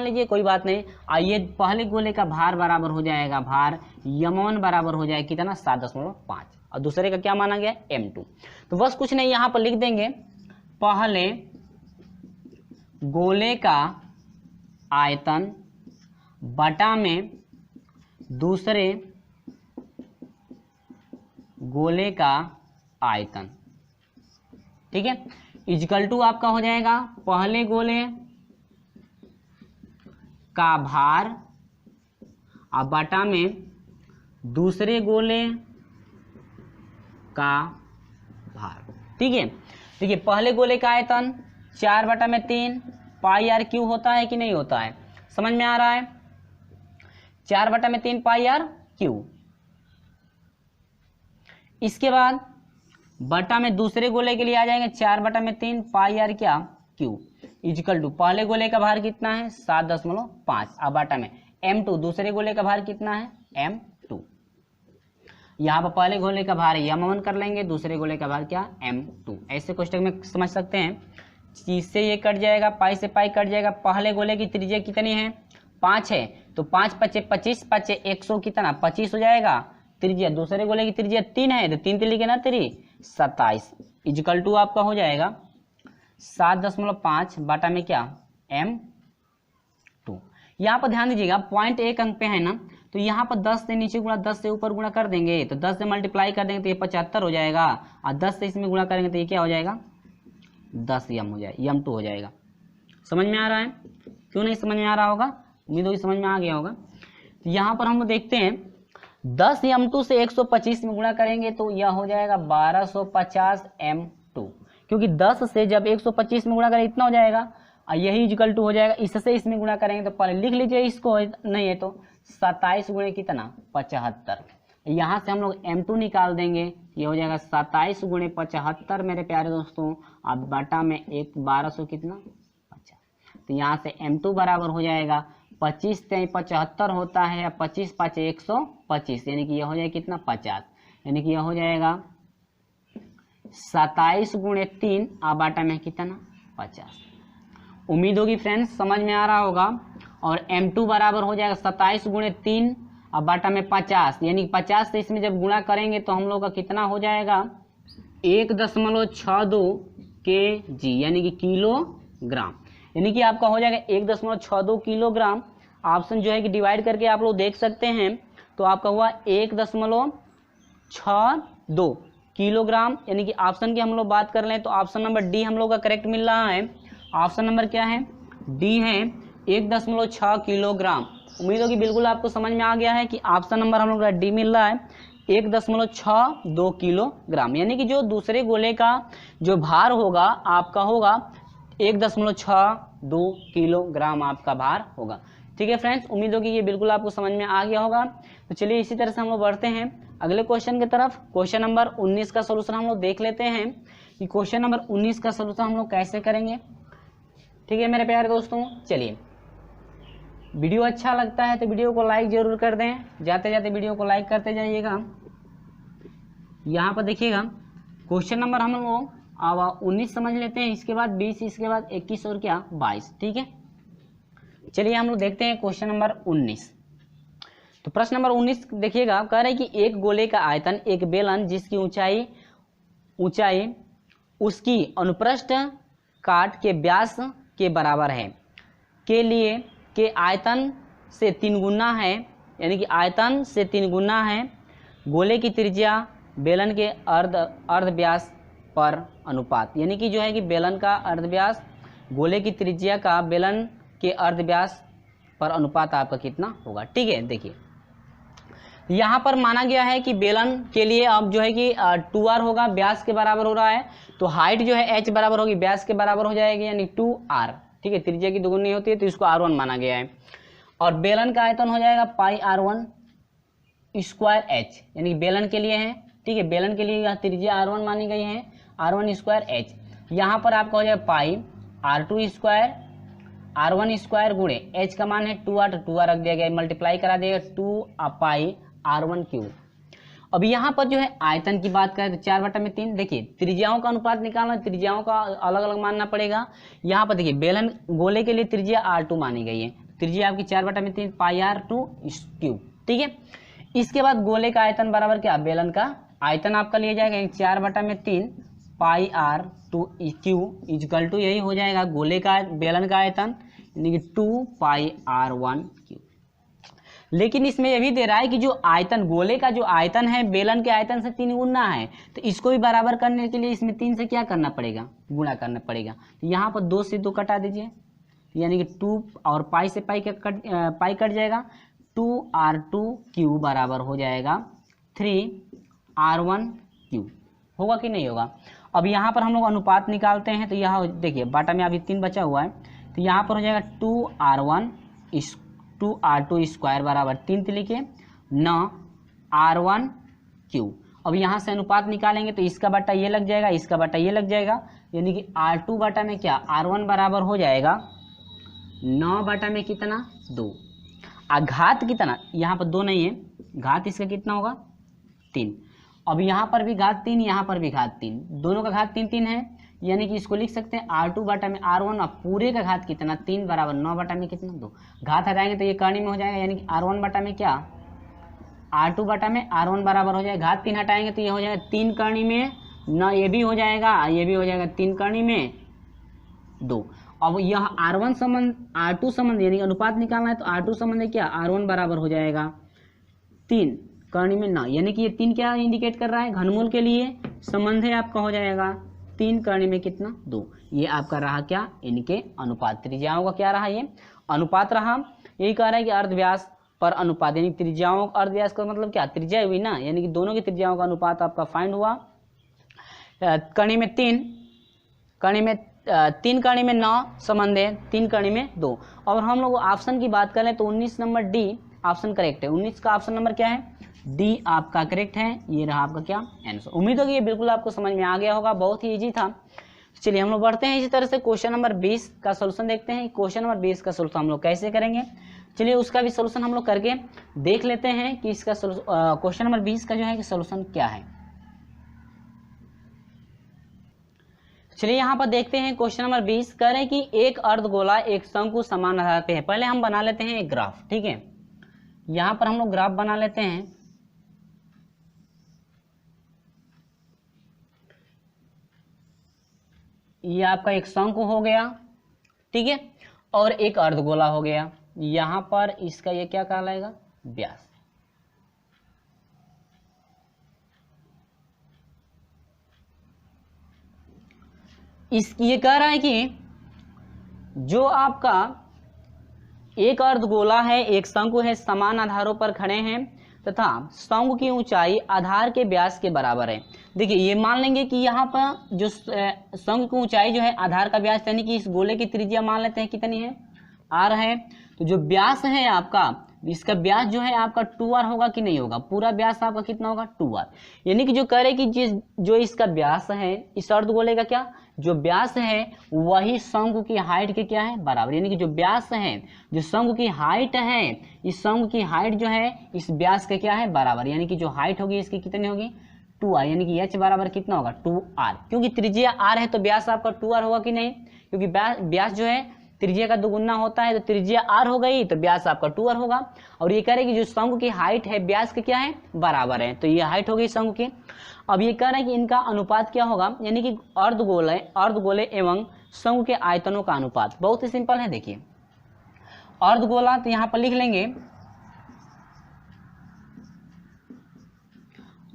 Speaker 1: लीजिए, कोई बात नहीं। आइए पहले गोले का भार बराबर हो जाएगा, भार यम1 बराबर हो जाएगा कितना, 7.5, और दूसरे का क्या माना गया, m2। तो बस कुछ नहीं, यहाँ पर लिख देंगे पहले गोले का आयतन बटा में दूसरे गोले का आयतन। ठीक है, इक्वल टू आपका हो जाएगा पहले गोले का भार और बटा में दूसरे गोले का भार। ठीक है, देखिए पहले गोले का आयतन 4/3 पाई आर क्यू होता है कि नहीं होता है, समझ में आ रहा है, 4/3 पाई आर क्यू। इसके बाद बटा में दूसरे गोले के लिए आ जाएंगे 4/3 पाई आर क्या, क्यू, इक्वल टू पहले गोले का भार कितना है 7.5, अब बटा में m2, दूसरे गोले का भार कितना है m2। यहाँ पर पहले गोले का भार m1 कर लेंगे, दूसरे गोले का भार क्या, m2। ऐसे क्वेश्चन में समझ सकते हैं, इससे ये कट जाएगा, पाई से पाई कट जाएगा। पहले गोले की त्रिज्या कितनी है, 5 है, तो 5 × 5 = 25, 5 × 100 कितना, 25 हो जाएगा त्रिज्या। दूसरे गोले की त्रिज्या 3 है, तो 3 लिखे ना 3, 27 इक्वल टू आपका हो जाएगा 7.5 बटा में क्या, m2। यहाँ पर ध्यान दीजिएगा पॉइंट 1 अंक पे है ना, तो यहाँ पर 10 से नीचे गुणा 10 से ऊपर गुणा कर देंगे, तो 10 से मल्टीप्लाई कर देंगे तो ये 75 हो जाएगा, और 10 से इसमें गुणा करेंगे तो ये क्या हो जाएगा, 10 यम हो जाएगा, यम2 हो जाएगा। समझ में आ रहा है, क्यों नहीं समझ में आ रहा होगा, उम्मीद होगी समझ में आ गया होगा। तो यहाँ पर हम लोग देखते हैं 10 m2 से 125 में गुणा करेंगे तो यह हो जाएगा 1250 m2, क्योंकि 10 से जब 125 में गुणा करें इतना हो जाएगा, और यही इक्वल टू हो जाएगा इससे इसमें गुणा करेंगे, तो पहले लिख लीजिए इसको, नहीं है तो 27 गुणे कितना, 75। यहाँ से हम लोग m2 निकाल देंगे, ये हो जाएगा 27 गुणे 75 मेरे प्यारे दोस्तों, अब बटा में 1200 कितना, 50। तो यहाँ से m2 बराबर हो जाएगा 25 × 75 होता है, 25 × 5 = 125, यानी कि यह हो जाएगा कितना, 50, यानी कि यह हो जाएगा 27 गुणे 3 और बटा में कितना, 50। उम्मीद होगी फ्रेंड्स समझ में आ रहा होगा। और m2 बराबर हो जाएगा 27 गुणे 3 और बटा में 50, यानी 50 से इसमें जब गुणा करेंगे तो हम लोग का कितना हो जाएगा, 1.62 kg, यानी कि किलोग्राम, यानी कि आपका हो जाएगा 1.62 किलोग्राम। ऑप्शन जो है कि डिवाइड करके आप लोग देख सकते हैं, तो आपका हुआ 1.62 किलोग्राम, यानी कि ऑप्शन की हम लोग बात कर लें तो ऑप्शन नंबर डी हम लोग का करेक्ट मिल रहा है। ऑप्शन नंबर क्या है, डी है 1.6 किलोग्राम। उम्मीद होगी बिल्कुल आपको समझ में आ गया है कि ऑप्शन नंबर हम लोग का डी मिल रहा है 1.62 किलोग्राम, यानी कि जो दूसरे गोले का जो भार होगा आपका होगा 1.62 किलोग्राम आपका भार होगा। ठीक है फ्रेंड्स, उम्मीद होगी ये बिल्कुल आपको समझ में आ गया होगा। तो चलिए इसी तरह से हम लोग बढ़ते हैं अगले क्वेश्चन की तरफ। क्वेश्चन नंबर 19 का सोल्यूशन हम लोग देख लेते हैं कि क्वेश्चन नंबर 19 का सोल्यूशन हम लोग कैसे करेंगे। ठीक है मेरे प्यारे दोस्तों, चलिए वीडियो अच्छा लगता है तो वीडियो को लाइक जरूर कर दें, जाते जाते वीडियो को लाइक करते जाइएगा। यहाँ पर देखिएगा क्वेश्चन नंबर हम लोग अब 19 समझ लेते हैं, इसके बाद 20, इसके बाद 21 और क्या 22, ठीक है। चलिए हम लोग देखते हैं क्वेश्चन नंबर 19। तो प्रश्न नंबर 19 देखिएगा, कह रहे हैं कि एक गोले का आयतन एक बेलन जिसकी ऊंचाई उसकी अनुप्रस्थ काट के व्यास के बराबर है के लिए के आयतन से 3 गुना है, यानी कि आयतन से 3 गुना है गोले की त्रिज्या बेलन के अर्ध व्यास पर अनुपात, यानी कि जो है कि बेलन का अर्ध व्यास गोले की त्रिज्या का बेलन के अर्ध व्यास पर अनुपात आपका कितना होगा, ठीक है। देखिए यहाँ पर माना गया है कि बेलन के लिए अब जो है कि 2r होगा, व्यास के बराबर हो रहा है, तो हाइट जो है h बराबर होगी व्यास के बराबर हो जाएगी, यानी 2r, ठीक है। त्रिज्या की दोगुनी होती है तो इसको r1 माना गया है, और बेलन का आयतन हो जाएगा पाई r1 स्क्वायर h, यानी कि बेलन के लिए है, ठीक है। बेलन के लिए यह त्रिज्या r1 मानी गई है, r1 स्क्वायर h। यहाँ पर आपका हो जाएगा पाई r2 स्क्वायर r1 स्क्वायर गुणे h का मान है 2r, तो 2r रख दिया गया, मल्टीप्लाई करा देगा 2 पाई r1 क्यूब। अब यहाँ पर जो है आयतन की बात करें तो 4/3। देखिए त्रिज्याओं का अनुपात निकालना, त्रिज्याओं का अलग अलग मानना पड़ेगा। यहाँ पर देखिए बेलन गोले के लिए त्रिज्या r2 मानी गई है, त्रिज्या आपकी 4/3 पाई r2 क्यूब, ठीक है। इसके बाद गोले का आयतन बराबर क्या, बेलन का आयतन आपका लिया जाएगा 4/3 पाई r2 क्यूब इक्वल टू यही हो जाएगा गोले का बेलन का आयतन, यानी कि 2 पाई r1 क्यूब। लेकिन इसमें यह भी दे रहा है कि जो आयतन गोले का जो आयतन है बेलन के आयतन से 3 गुना है, तो इसको भी बराबर करने के लिए इसमें 3 से क्या करना पड़ेगा, गुणा करना पड़ेगा। तो यहाँ पर 2 से 2 कटा दीजिए, यानी कि 2 और पाई से पाई कट जाएगा, 2r2 क्यूब बराबर हो जाएगा 3r1 क्यूब, होगा कि नहीं होगा। अब यहाँ पर हम लोग अनुपात निकालते हैं, तो यहाँ देखिए बाटा में अभी 3 बचा हुआ है, तो यहाँ पर हो जाएगा 2r2 स्क्वायर बराबर 3 लिखिए 9 r1 क्यूब। अब यहाँ से अनुपात निकालेंगे तो इसका बटा ये लग जाएगा, इसका बटा ये लग जाएगा, यानी कि r2 बटा में क्या r1 बराबर हो जाएगा 9 बटा में कितना 2, घात कितना, यहाँ पर 2 नहीं है, घात इसका कितना होगा 3। अब यहाँ पर भी घात 3, यहाँ पर भी घात 3, दोनों का घात 3 है, यानी कि इसको लिख सकते हैं r2 बटा में r1 और पूरे का घात कितना 3 बराबर 9 बटा में कितना 2। घात हटाएंगे तो ये करनी में हो जाएगा, यानी कि r1 बटा में क्या r2 बटा में r1 बराबर हो जाएगा, घात 3 हटाएंगे तो ये हो जाएगा 3 करनी में 9, ये भी हो जाएगा, ये भी हो जाएगा 3 करनी में 2। अब यह r1 संबंध r2 संबंध यानी कि अनुपात निकालना है, तो r2 संबंध है क्या r1 बराबर हो जाएगा 3 करनी में 9, यानी कि ये 3 क्या इंडिकेट कर रहा है, घनमूल के लिए संबंध है आपका हो जाएगा 3 करने में कितना 2। ये आपका रहा क्या, इनके अनुपात, त्रिज्याओं का क्या रहा, ये अनुपात रहा। यही कह रहा है कि अर्धव्यास पर अनुपात, यानी त्रिज्याओं का अर्धव्यास का मतलब क्या, त्रिज्या हुई ना, यानी कि दोनों की त्रिज्याओं का अनुपात आपका फाइंड हुआ। करनी में 3 करनी में 3 करनी में 9 संबंध है, 3 करनी में 2। और हम लोग ऑप्शन की बात करें तो 19 नंबर डी ऑप्शन करेक्ट है, 19 का ऑप्शन नंबर क्या है डी आपका करेक्ट है। ये रहा आपका क्या आंसर। उम्मीद होगी ये बिल्कुल आपको समझ में आ गया होगा, बहुत ही इजी था। चलिए हम लोग बढ़ते हैं इसी तरह से क्वेश्चन नंबर 20 का सोल्यूशन देखते हैं। क्वेश्चन नंबर 20 का सोल्यूशन हम लोग कैसे करेंगे, चलिए उसका भी सोल्यूशन हम लोग करके देख लेते हैं कि इसका क्वेश्चन नंबर 20 का जो है कि सोल्यूशन क्या है। चलिए यहाँ पर देखते हैं क्वेश्चन नंबर 20 कह रहे हैं कि एक अर्धगोला एक शंकु समान आधार पे है। पहले हम बना लेते हैं एक ग्राफ, ठीक है। यहाँ पर हम लोग ग्राफ बना लेते हैं। ये आपका एक शंकु हो गया, ठीक है, और एक अर्धगोला हो गया। यहाँ पर इसका ये क्या कहलाएगा व्यास। ये कह रहा है कि जो आपका एक अर्धगोला है एक शंकु है, समान आधारों पर खड़े हैं तथा शंकु की ऊंचाई आधार के व्यास के बराबर है। देखिए ये मान लेंगे कि यहाँ पर जो शंकु की ऊंचाई जो है आधार का व्यास, यानी कि इस गोले की त्रिज्या मान लेते हैं कितनी है r है, तो जो व्यास है आपका इसका व्यास जो है आपका 2r होगा कि नहीं होगा, पूरा व्यास आपका कितना होगा 2r। यानी कि जो कह रहे कि जो इसका व्यास है इस अर्धगोले का क्या जो व्यास है वही शंकु की हाइट के क्या है बराबर। यानी कि जो व्यास है जो शंकु की हाइट है इस शंकु की हाइट जो है इस व्यास के क्या है बराबर। यानी कि जो हाइट होगी इसकी कितनी होगी 2r, यानी कि h बराबर कितना होगा 2r, क्योंकि त्रिज्या r है तो व्यास आपका 2r होगा कि नहीं, क्योंकि व्यास जो है त्रिज्या का दुगुना होता है, तो त्रिज्या r हो गई तो व्यास आपका 2r होगा। और ये कह रहे हैं कि जो शंकु की हाइट है व्यास के क्या है बराबर है, तो ये हाइट हो गई शंकु की। अब ये कह रहे हैं कि इनका अनुपात क्या होगा, यानी कि अर्धगोले एवं शंकु के आयतनों का अनुपात। बहुत ही सिंपल है, देखिए अर्धगोला तो यहाँ पर लिख लेंगे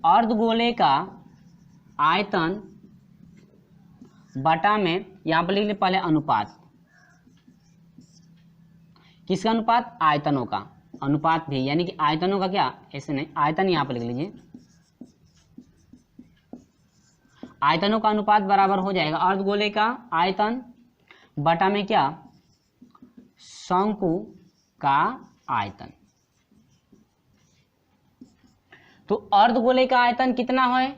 Speaker 1: अर्धगोले का आयतन बटा में, यहाँ पर लिख ले पहले अनुपात, किसका अनुपात, आयतनों का अनुपात भी, यानी कि आयतनों का क्या, ऐसे नहीं आयतन यहाँ पर लिख लीजिए, आयतनों का अनुपात बराबर हो जाएगा अर्धगोले का आयतन बटा में क्या, शंकु का आयतन। तो अर्धगोले का आयतन कितना है,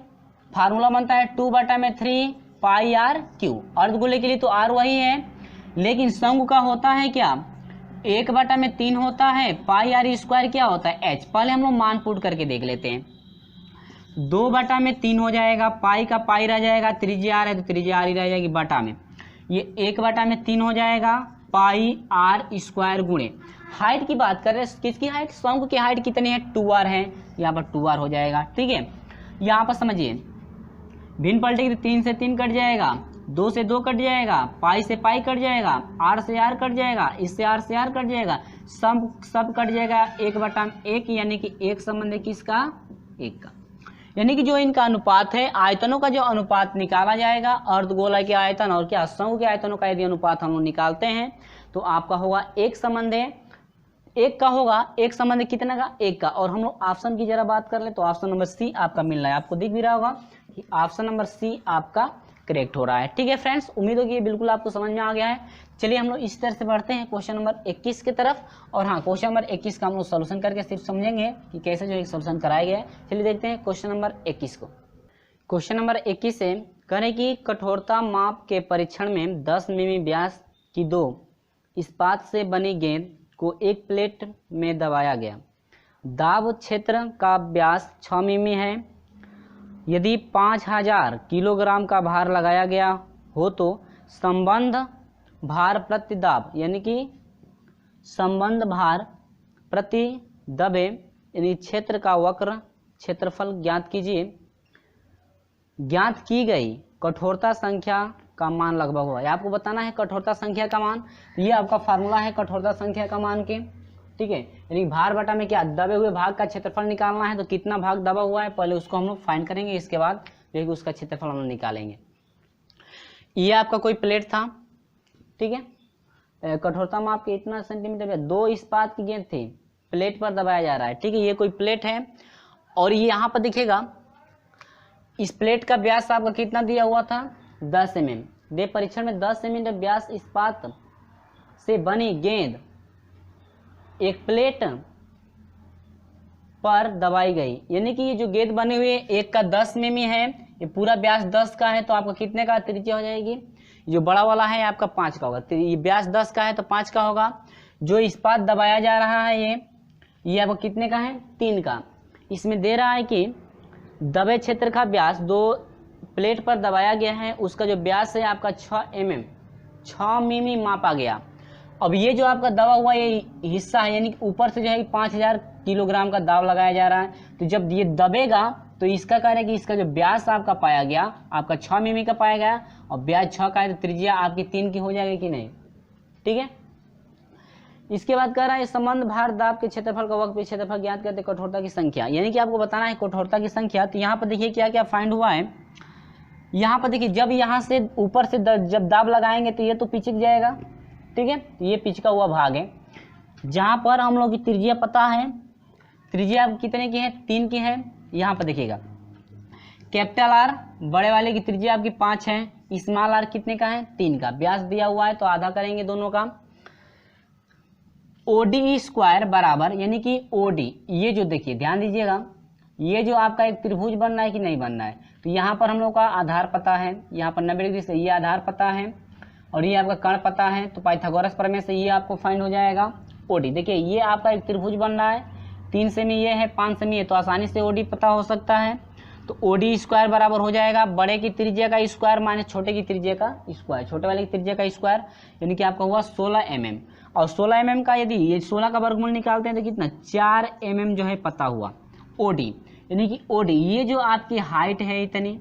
Speaker 1: फार्मूला बनता है 2/3 पाई आर क्यू। अर्धगोले के लिए तो आर वही है, लेकिन शंकु का होता है क्या 1/3 होता है, पाई आर स्क्वायर क्या होता है एच। पहले हम लोग मान पुट करके देख लेते हैं, 2/3 हो जाएगा, पाई का पाई रह जाएगा, त्रिज्या आर है तो त्रिज्या आर ही रह जाएगी बटा में, ये 1/3 हो जाएगा पाई आर स्क्वायर गुणे हाइट की बात कर रहे हैं, किसकी हाइट, शंकु की हाइट कितनी है 2r है, यहाँ पर 2r हो जाएगा। ठीक है, यहाँ पर समझिए भिन्न पलटेगी तो 3 से 3 कट जाएगा, 2 से 2 कट जाएगा, पाई से पाई कट जाएगा, r से r कट जाएगा, इससे r से r कट जाएगा, सब कट जाएगा 1/1, यानी कि एक संबंध है किसका, एक का। यानी कि जो इनका अनुपात है, आयतनों का जो अनुपात निकाला जाएगा, अर्धगोला के आयतन और क्या शंकु के आयतनों का यदि अनुपात हम लोग निकालते हैं तो आपका होगा एक संबंध है, एक का होगा, एक संबंध कितना का, एक का। और हम लोग ऑप्शन की जरा बात कर ले तो ऑप्शन नंबर सी आपका मिल रहा है, आपको दिख भी रहा होगा कि ऑप्शन नंबर सी आपका करेक्ट हो रहा है। ठीक है फ्रेंड्स, उम्मीद होगी ये बिल्कुल आपको समझ में आ गया है। चलिए हम लोग इस तरह से बढ़ते हैं क्वेश्चन नंबर 21 की तरफ। और हाँ, क्वेश्चन नंबर 21 का हम लोग सोल्यूशन करके सिर्फ समझेंगे कि कैसे जो एक सोल्यूशन कराया गया है। चलिए देखते हैं क्वेश्चन नंबर 21 को। क्वेश्चन नंबर 21 से कह रहे कि कठोरता माप के परीक्षण में 10 मिमी व्यास की 2 इस्पात से बनी गेंद को एक प्लेट में दबाया गया। दाब क्षेत्र का व्यास 6 मिमी है। यदि 5000 किलोग्राम का भार लगाया गया हो तो संबंध भार प्रति दाब, यानी कि संबंध भार प्रति दबे यानी क्षेत्र का वक्र क्षेत्रफल ज्ञात कीजिए। ज्ञात की गई कठोरता संख्या का मान लगभग होगा। आपको बताना है कठोरता संख्या का मान, ये आपका फार्मूला है कठोरता संख्या का मान के। ठीक है, यानी भार बटा में क्या, दबे हुए भाग का क्षेत्रफल निकालना है, तो कितना भाग दबा हुआ है पहले उसको हम लोग फाइंड करेंगे, इसके बाद देखिए उसका क्षेत्रफल हम लोग निकालेंगे। ये आपका कोई प्लेट था, ठीक है, कठोरता माप के इतना सेंटीमीटर, 2 इस्पात की गेंद थी, प्लेट पर दबाया जा रहा है। ठीक है, ये कोई प्लेट है और ये यहाँ पर दिखेगा इस प्लेट का व्यास आपका कितना दिया हुआ था 10 mm। दे परीक्षण में 10 mm व्यास इस्पात से बनी गेंद एक प्लेट पर दबाई गई, यानी कि ये जो गेंद बनी हुई है एक का 10 मिमी है, ये पूरा व्यास 10 का है, तो आपका कितने का त्रिज्या हो जाएगी, जो बड़ा वाला है आपका 5 का होगा, ये व्यास 10 का है तो 5 का होगा। जो इस्पात दबाया जा रहा है ये आपका कितने का है 3 का। इसमें दे रहा है कि दबे क्षेत्र का व्यास 2 प्लेट पर दबाया गया है, उसका जो व्यास है आपका 6 मिमी मापा गया। अब ये जो आपका दबा हुआ ये हिस्सा है, यानी ऊपर से जो है 5000 किलोग्राम का दाब लगाया जा रहा है, तो जब ये दबेगा तो इसका कह रहे हैं कि इसका जो व्यास आपका पाया गया आपका 6 मिमी का पाया गया, और व्यास 6 का है तो त्रिज्या आपकी 3 की हो जाएगी कि नहीं। ठीक है, इसके बाद कह रहा है संबंध भार दाब के क्षेत्रफल का वक्र क्षेत्रफल ज्ञात करते कठोरता की संख्या, यानी कि आपको बताना है कठोरता की संख्या। तो यहाँ पर देखिए क्या क्या फाइंड हुआ है, यहाँ पर देखिए जब यहाँ से ऊपर से जब दाब लगाएंगे तो ये तो पिचक जाएगा। ठीक है, ये पिचका हुआ भाग है, जहाँ पर हम लोग की त्रिज्या पता है, त्रिज्या कितने की है 3 की है। यहाँ पर देखिएगा कैपिटल आर बड़े वाले की त्रिज्या आपकी 5 है, स्मॉल आर कितने का है 3 का। व्यास दिया हुआ है तो आधा करेंगे दोनों का। ओडी स्क्वायर बराबर, यानी कि ओडी, ये जो देखिए ध्यान दीजिएगा, ये जो आपका एक त्रिभुज बनना है कि नहीं बनना है, तो यहाँ पर हम लोग का आधार पता है, यहाँ पर 90 डिग्री से ये आधार पता है और ये आपका कर्ण पता है, तो पाइथागोरस प्रमेय से ये आपको फाइंड हो जाएगा ओडी। देखिए ये आपका एक त्रिभुज बन रहा है, 3 सेमी ये है, 5 सेमी है, तो आसानी से ओडी पता हो सकता है। तो OD स्क्वायर बराबर हो जाएगा बड़े की त्रिज्या का स्क्वायर माइनस छोटे की त्रिज्या का स्क्वायर, छोटे वाले की त्रिज्या का स्क्वायर, यानी कि आपका हुआ 16 mm। और 16 mm का यदि ये 16 का वर्गमूल निकालते हैं तो कितना 4 mm जो है पता हुआ OD, यानी कि OD ये जो आपकी हाइट है इतनी,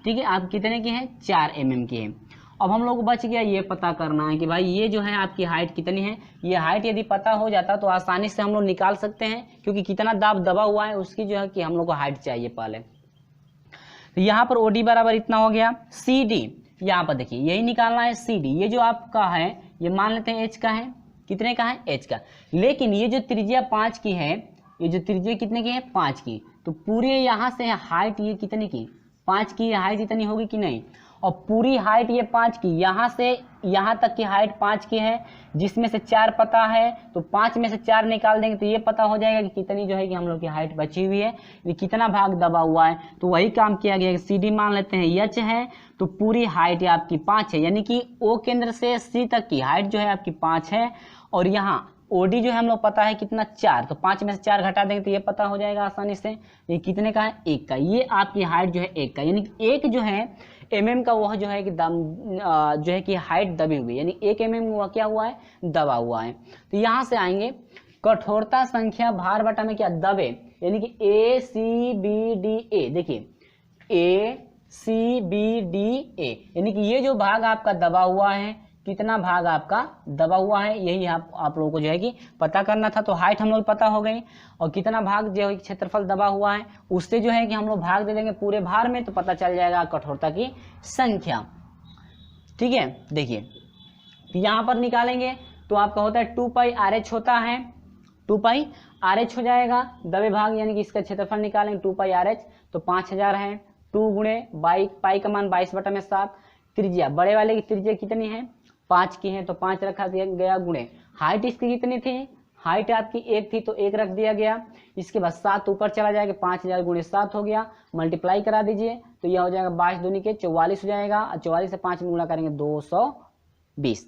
Speaker 1: ठीक है, आप कितने की है 4 mm की है। अब हम लोग को बच गया ये पता करना है कि भाई ये जो है आपकी हाइट कितनी है। ये हाइट यदि पता हो जाता तो आसानी से हम लोग निकाल सकते हैं, क्योंकि कितना दाब दबा हुआ है उसकी जो है कि हम लोग को हाइट चाहिए पहले। तो यहाँ पर OD बराबर इतना हो गया। CD यहाँ पर देखिए यही निकालना है CD, ये जो आपका है ये मान लेते हैं H का है, कितने का है H का, लेकिन ये जो त्रिज्या 5 की है, ये जो त्रिज्या कितने की है 5 की, तो पूरे यहाँ से हाइट ये कितने की 5 की हाइट इतनी होगी कि नहीं, और पूरी हाइट ये 5 की, यहाँ से यहाँ तक की हाइट 5 की है, जिसमें से 4 पता है, तो 5 में से 4 निकाल देंगे तो ये पता हो जाएगा कि कितनी जो है कि हम लोग की हाइट बची हुई है, ये कितना भाग दबा हुआ है। तो वही काम किया गया कि CD मान लेते हैं H है, तो पूरी हाइट आपकी 5 है, यानी कि O केंद्र से C तक की हाइट जो है आपकी 5 है, और यहाँ OD जो है हम लोग पता है कितना 4, तो 5 में से 4 घटा देंगे तो ये पता हो जाएगा आसानी से, ये कितने का है 1 का, ये आपकी हाइट जो है 1 का, यानी कि 1 जो है mm का वह जो है कि जो है कि हाइट दबी हुई, यानी 1 mm वह क्या हुआ है दबा हुआ है। तो यहाँ से आएंगे कठोरता संख्या भार बटा में क्या दबे, यानी कि ACBDA, देखिए ACBDA, यानी कि ये जो भाग आपका दबा हुआ है, कितना भाग आपका दबा हुआ है, यही आप लोगों को जो है कि पता करना था। तो हाइट हम लोग पता हो गई, और कितना भाग जो है क्षेत्रफल दबा हुआ है उससे जो है कि हम लोग भाग दे देंगे पूरे भार में, तो पता चल जाएगा कठोरता की संख्या। ठीक है, देखिए यहाँ पर निकालेंगे तो आपका होता है 2 पाई RH होता है, 2 पाई RH हो जाएगा दबे भाग, यानी कि इसका क्षेत्रफल निकालेंगे 2 पाई RH, तो 5000 है, 2 गुणे पाई का मान 22/7, त्रिज्या बड़े वाले की त्रिज्या कितनी है 5 की है, तो 5 रखा दिया गया, गुणे हाइट इसकी कितनी थी, हाइट आपकी 1 थी तो 1 रख दिया गया, इसके बाद 7 ऊपर चला जाएगा, 5000 गुणे 7 हो गया, मल्टीप्लाई करा दीजिए तो यह हो जाएगा 22 दूनी के 44 हो जाएगा, और 44 से 5 में गुणा करेंगे 220।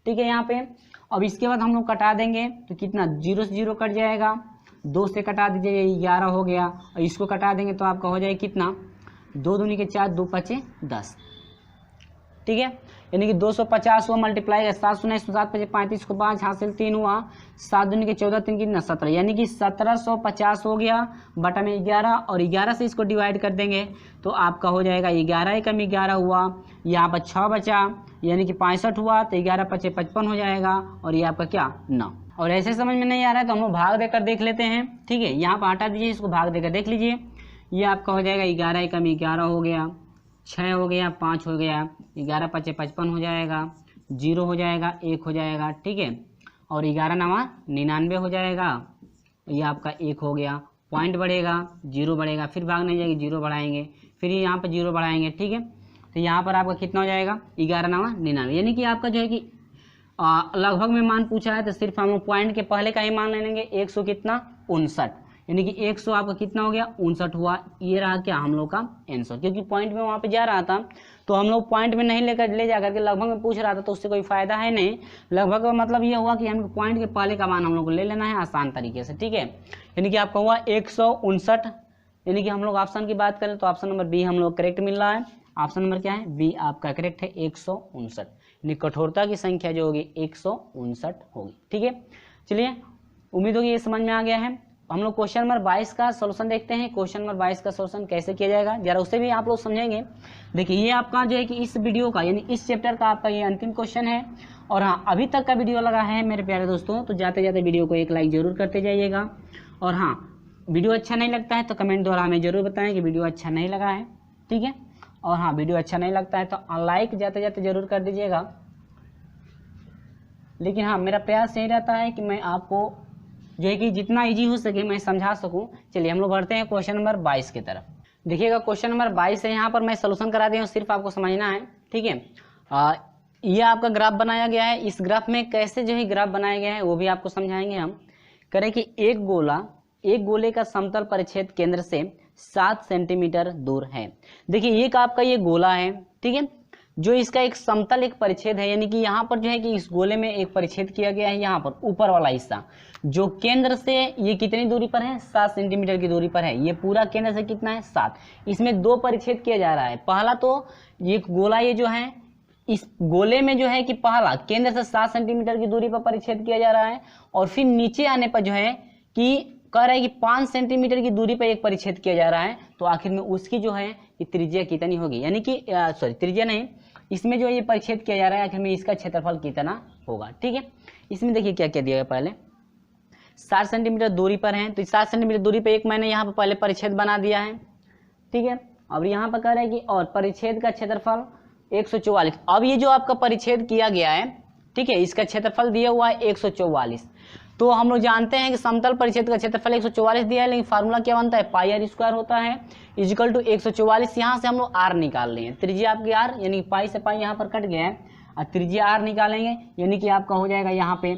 Speaker 1: ठीक है, यहाँ पे अब इसके बाद हम लोग कटा देंगे तो कितना 0 से 0 कट जाएगा, 2 से कटा दीजिए 11 हो गया, और इसको कटा देंगे तो आपका हो जाएगा कितना 2 दूनी के 4, 2 5 10। ठीक है, यानी कि 250 हुआ, मल्टीप्लाई है 7 सुना 7 5 35 को 5 हासिल 3 हुआ, 7 दूनी के 14 3 कितना 17, यानी कि 1750 हो गया बटा में 11, और 11 से इसको डिवाइड कर देंगे तो आपका हो जाएगा 11 एकम 11 हुआ, यहाँ पर 6 बचा, यानी कि 65 हुआ, तो 11 5 55 हो जाएगा, और ये आपका क्या 9। और ऐसे समझ में नहीं आ रहा है तो हम लोग भाग देकर देख लेते हैं। ठीक है, यहाँ पर हटा दीजिए, इसको भाग देकर देख लीजिए, ये आपका हो जाएगा 11 एकम 11 हो गया, 6 हो गया, 5 हो गया, 11 5 55 हो जाएगा, 0 हो जाएगा, 1 हो जाएगा। ठीक है, और 11 9 99 हो जाएगा, ये आपका 1 हो गया, पॉइंट बढ़ेगा, 0 बढ़ेगा, फिर भाग नहीं जाएगी, 0 बढ़ाएंगे, फिर यहाँ पर 0 बढ़ाएंगे। ठीक है, तो यहाँ पर आपका कितना हो जाएगा 11 9 99, यानी कि आपका जो है कि लगभग में मान पूछा है तो सिर्फ हम लोग पॉइंट के पहले का ही मान ले लेंगे, 100 कितना 59, यानी कि 100 आपका कितना हो गया 59 हुआ, ये रहा क्या हम लोग का आंसर, क्योंकि पॉइंट में वहाँ पे जा रहा था तो हम लोग पॉइंट में नहीं ले जा करके लगभग में पूछ रहा था, तो उससे कोई फायदा है नहीं। लगभग का मतलब ये हुआ कि हम पॉइंट के पहले का मान हम लोग को ले लेना है आसान तरीके से। ठीक है, यानी कि आपका हुआ 159, यानी कि हम लोग ऑप्शन की बात करें तो ऑप्शन नंबर बी हम लोग करेक्ट मिल रहा है। ऑप्शन नंबर क्या है बी आपका करेक्ट है 159, यानी कठोरता की संख्या जो होगी 159 होगी। ठीक है, चलिए उम्मीद होगी ये समझ में आ गया है। हम लोग क्वेश्चन नंबर 22 का सॉल्यूशन देखते हैं। क्वेश्चन नंबर 22 का सॉल्यूशन कैसे किया जाएगा जरा उसे भी आप लोग समझेंगे। देखिए ये आपका जो है कि इस वीडियो का यानी इस चैप्टर का आपका ये अंतिम क्वेश्चन है। और हाँ, अभी तक का वीडियो लगा है मेरे प्यारे दोस्तों तो जाते जाते वीडियो को एक लाइक जरूर करते जाइएगा। और हाँ, वीडियो अच्छा नहीं लगता है तो कमेंट द्वारा हमें जरूर बताएं कि वीडियो अच्छा नहीं लगा है। ठीक है, और हाँ, वीडियो अच्छा नहीं लगता है तो लाइक जाते जाते जरूर कर दीजिएगा। लेकिन हाँ, मेरा प्रयास यही रहता है कि मैं आपको जो है कि जितना इजी हो सके मैं समझा सकूं। चलिए हम लोग बढ़ते हैं क्वेश्चन नंबर 22 की तरफ। देखिएगा क्वेश्चन नंबर 22 है, यहाँ पर मैं सोल्यूशन करा दिया हूँ, सिर्फ आपको समझना है। ठीक है, ये आपका ग्राफ बनाया गया है। इस ग्राफ में कैसे जो है ग्राफ बनाया गया है वो भी आपको समझाएंगे हम। करें कि एक गोले का समतल परिच्छेद केंद्र से 7 सेंटीमीटर दूर है। देखिए एक आपका ये गोला है, ठीक है, जो इसका एक समतल एक परिच्छेद है, यानी कि यहाँ पर जो है कि इस गोले में एक परिच्छेद किया गया है, यहाँ पर ऊपर वाला हिस्सा जो केंद्र से ये कितनी दूरी पर है, 7 सेंटीमीटर की दूरी पर है। ये पूरा केंद्र से कितना है, 7। इसमें 2 परिच्छेद किया जा रहा है। पहला तो ये गोला, ये जो है इस गोले में जो है कि पहला केंद्र से 7 सेंटीमीटर की दूरी पर परिच्छेद किया जा रहा है, और फिर नीचे आने पर जो है कि कह रहा है कि 5 सेंटीमीटर की दूरी पर एक परिच्छेद किया जा रहा है। तो आखिर में उसकी जो है कि त्रिज्या कितनी होगी, यानी कि त्रिज्या नहीं, इसमें जो ये परिच्छेद किया जा रहा है आखिर में इसका क्षेत्रफल कितना होगा। ठीक है, इसमें देखिए क्या क्या दिया गया, पहले 7 सेंटीमीटर दूरी पर है, तो 7 सेंटीमीटर दूरी पर एक मैंने यहाँ पर पहले परिच्छेद बना दिया है। ठीक है, अब यहाँ पर कह रहा है कि और परिच्छेद का क्षेत्रफल 144। अब ये जो आपका परिच्छेद किया गया है, ठीक है, इसका क्षेत्रफल दिया हुआ है 144। तो हम लोग जानते हैं कि समतल परिच्छेद का क्षेत्रफल 144 दिया है, लेकिन फार्मूला क्या बनता है, पाई आर स्क्वायर होता है इक्वल टू 144। यहाँ से हम लोग आर निकाल लेंगे, त्रिज्या आपकी आर, यानी पाई से पाई यहाँ पर कट गया है, और त्रिज्या आर निकालेंगे, यानी कि आपका हो जाएगा यहाँ पे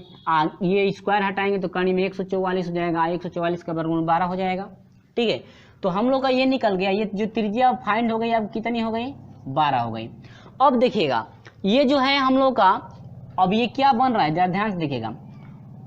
Speaker 1: ये स्क्वायर हटाएंगे तो कर्ण में 144 हो जाएगा, 144 का वर्गमूल 12 हो जाएगा। ठीक है, तो हम लोग का ये निकल गया, ये जो त्रिज्या फाइंड हो गई अब कितनी हो गई, 12 हो गई। अब देखिएगा ये जो है हम लोग का, अब ये क्या बन रहा है, जरा ध्यान से देखिएगा,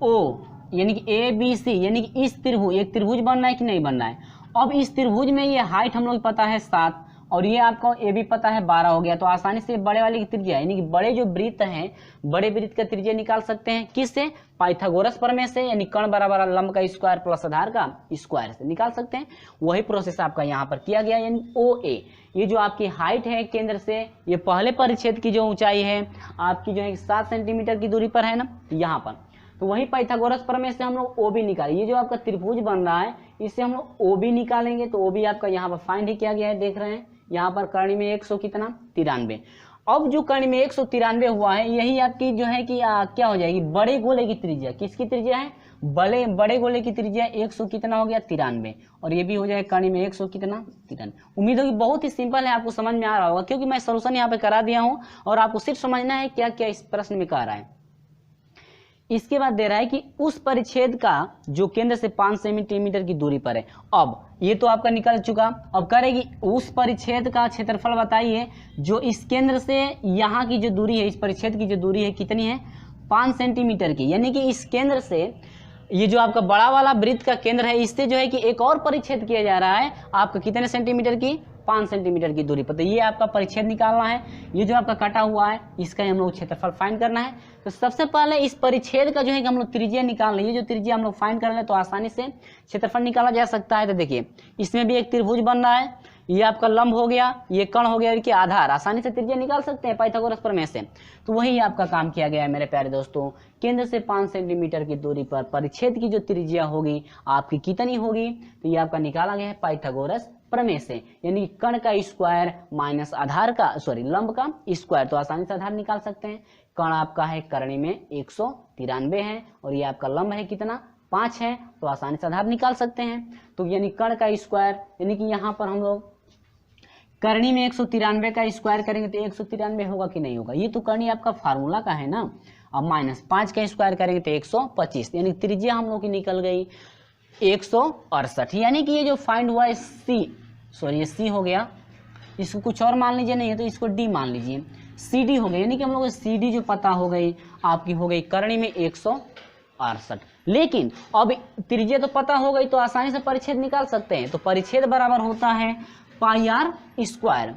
Speaker 1: ओ यानी कि ए बी सी, यानी कि इस त्रिभुज, एक त्रिभुज बन रहा है कि नहीं बन रहा है। अब इस त्रिभुज में ये हाइट हम लोग पता है 7, और ये आपको ए भी पता है 12 हो गया, तो आसानी से बड़े वाले की त्रिज्या, यानी कि बड़े जो वृत्त हैं, बड़े वृत्त का त्रिज्या निकाल सकते हैं, किससे, पाइथागोरस प्रमेय से, यानी कर्ण बराबर लंब का स्क्वायर प्लस आधार का स्क्वायर से निकाल सकते हैं। वही प्रोसेस आपका यहाँ पर किया गया, यानी ओ ए, ये जो आपकी हाइट है केंद्र से, ये पहले परिच्छेद की जो ऊंचाई है आपकी जो है 7 सेंटीमीटर की दूरी पर है ना, यहाँ पर, तो वही पाइथागोरस प्रमेय से हम लोग ओ बी निकालें। ये जो आपका त्रिभुज बन रहा है इससे हम लोग ओ बी निकालेंगे, तो ओ बी आपका यहाँ पर फाइंड ही किया गया है, देख रहे हैं यहाँ पर कर्ण में 100 कितना 93। अब जो कर्ण में 193 हुआ है, यही आपकी जो है कि क्या हो जाएगी, बड़े गोले की त्रिज्या, किसकी त्रिज्या है, बड़े गोले की त्रिज्या 100 कितना हो गया 93, और ये भी हो जाएगा कर्ण में 100 कितना 93। उम्मीद होगी बहुत ही सिंपल है, आपको समझ में आ रहा होगा, क्योंकि मैं सोल्यूशन यहाँ पे करा दिया हूँ, और आपको सिर्फ समझना है क्या क्या इस प्रश्न में कह रहा है। इसके बाद दे रहा है कि उस परिच्छेद का जो केंद्र से 5 सेंटीमीटर की दूरी पर है। अब ये तो आपका निकल चुका, अब कह रहे कि उस परिच्छेद का क्षेत्रफल बताइए जो इस केंद्र से यहाँ की जो दूरी है, इस परिच्छेद की जो दूरी है कितनी है, 5 सेंटीमीटर की, यानी कि इस केंद्र से ये जो आपका बड़ा वाला वृत्त का केंद्र है, इससे जो है कि एक और परिच्छेद किया जा रहा है आपका कितने सेंटीमीटर की, 5 सेंटीमीटर की दूरी पर। तो ये आपका परिच्छेद निकालना है, ये जो आपका कटा हुआ है इसका हम लोग क्षेत्रफल फाइंड करना है। तो सबसे पहले इस परिच्छेद का जो है कि हम लोग त्रिज्या निकाल लें, ये जो त्रिज्या हम लोग फाइंड कर लें तो आसानी से क्षेत्रफल निकाला जा सकता है। तो देखिए इसमें भी एक त्रिभुज बन रहा है, ये आपका लंब हो गया, ये कर्ण हो गया, इनके आधार, आसानी से त्रिज्या निकाल सकते हैं पाइथागोरस प्रमेय से। तो वही आपका काम किया गया है मेरे प्यारे दोस्तों, केंद्र से 5 सेंटीमीटर की दूरी पर परिच्छेद की जो त्रिज्या होगी आपकी कितनी होगी, तो ये आपका निकाला गया है पाइथागोरस प्रमेय से, यानी कर्ण का स्क्वायर माइनस आधार का लंब का स्क्वायर, तो आसानी से आधार निकाल सकते हैं। कर्ण आपका है करणी में 193 है, और ये आपका लंब है कितना 5 है, तो आसानी से आधार निकाल सकते हैं। तो यानी कर्ण का स्क्वायर, यानी कि यहाँ पर हम लोग करणी में 193 का स्क्वायर करेंगे तो 193 होगा कि नहीं होगा, ये तो करणी आपका फार्मूला का है ना। अब माइनस 5 का स्क्वायर करेंगे तो 125, यानी त्रिज्या हम लोग की निकल गई 168। यानी कि ये जो फाइंड हुआ है ये सी हो गया, इसको कुछ और मान लीजिए, नहीं है तो इसको डी मान लीजिए, सी डी हो गया, यानी कि हम लोग सी डी जो पता हो गई आपकी हो गई करणी में 168। लेकिन अब त्रिज्या तो पता हो गई तो आसानी से परिच्छेद निकाल सकते हैं। तो परिच्छेद बराबर होता है पाई आर स्क्वायर,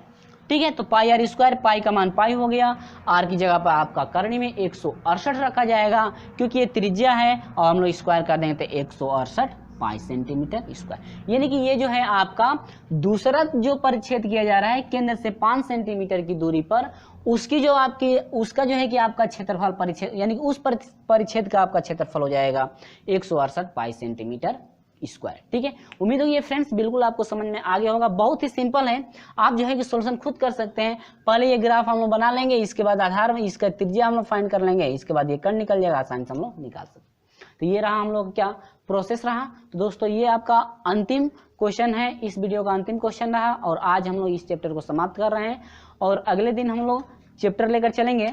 Speaker 1: ठीक है, तो पाई आर स्क्वायर, पाई का मान पाई हो गया, आर की जगह पर आपका करणी में 168 रखा जाएगा, क्योंकि ये त्रिज्या है और हम लोग स्क्वायर कर देंगे तो 168 पाई सेंटीमीटर स्क्वायर। यानी कि ये जो है आपका दूसरा जो परिच्छेद किया जा रहा है केंद्र से 5 सेंटीमीटर की दूरी पर, उसकी जो आपकी उसका जो है कि आपका क्षेत्रफल परिच्छेद, यानी कि उस परिच्छेद का आपका क्षेत्रफल हो जाएगा 168 पाई सेंटीमीटर स्क्वायर। ठीक है, उम्मीद होगी ये फ्रेंड्स बिल्कुल आपको समझ में आ गया होगा, बहुत ही सिंपल है, आप जो है कि सॉल्यूशन खुद कर सकते हैं। पहले ये ग्राफ हम लोग बना लेंगे, इसके बाद आधार में इसका त्रिज्या हम लोग फाइंड कर लेंगे, इसके बाद ये कर्ण निकल जाएगा, आसानी से हम लोग निकाल सकते हैं। तो ये रहा हम लोग क्या प्रोसेस रहा। तो दोस्तों ये आपका अंतिम क्वेश्चन है, इस वीडियो का अंतिम क्वेश्चन रहा, और आज हम लोग इस चैप्टर को समाप्त कर रहे हैं, और अगले दिन हम लोग चैप्टर लेकर चलेंगे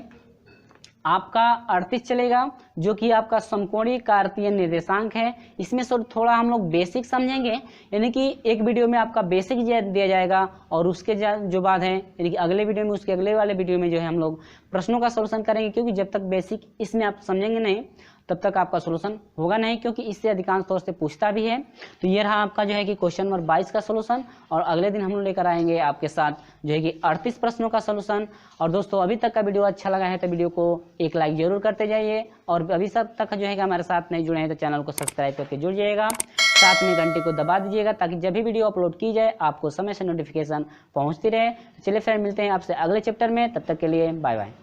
Speaker 1: आपका 38 चलेगा, जो कि आपका समकोणीय कार्तीय निर्देशांक है। इसमें से थोड़ा हम लोग बेसिक समझेंगे, यानी कि एक वीडियो में आपका बेसिक दिया जाएगा और उसके जो बाद है यानी कि अगले वीडियो में, उसके अगले वाले वीडियो में जो है हम लोग प्रश्नों का सॉल्यूशन करेंगे, क्योंकि जब तक बेसिक इसमें आप समझेंगे नहीं तब तक आपका सॉल्यूशन होगा नहीं, क्योंकि इससे अधिकांश तौर से पूछता भी है। तो ये रहा आपका जो है कि क्वेश्चन नंबर 22 का सॉल्यूशन, और अगले दिन हम लोग लेकर आएंगे आपके साथ जो है कि 38 प्रश्नों का सॉल्यूशन। और दोस्तों अभी तक का वीडियो अच्छा लगा है तो वीडियो को एक लाइक जरूर करते जाइए, और अभी सब तक जो है कि हमारे साथ नहीं जुड़े हैं तो चैनल को सब्सक्राइब करके जुड़ जाइएगा, साथ में घंटी को दबा दीजिएगा ताकि जब भी वीडियो अपलोड की जाए आपको समय से नोटिफिकेशन पहुंचती रहे। चलिए फिर मिलते हैं आपसे अगले चैप्टर में, तब तक के लिए बाय बाय।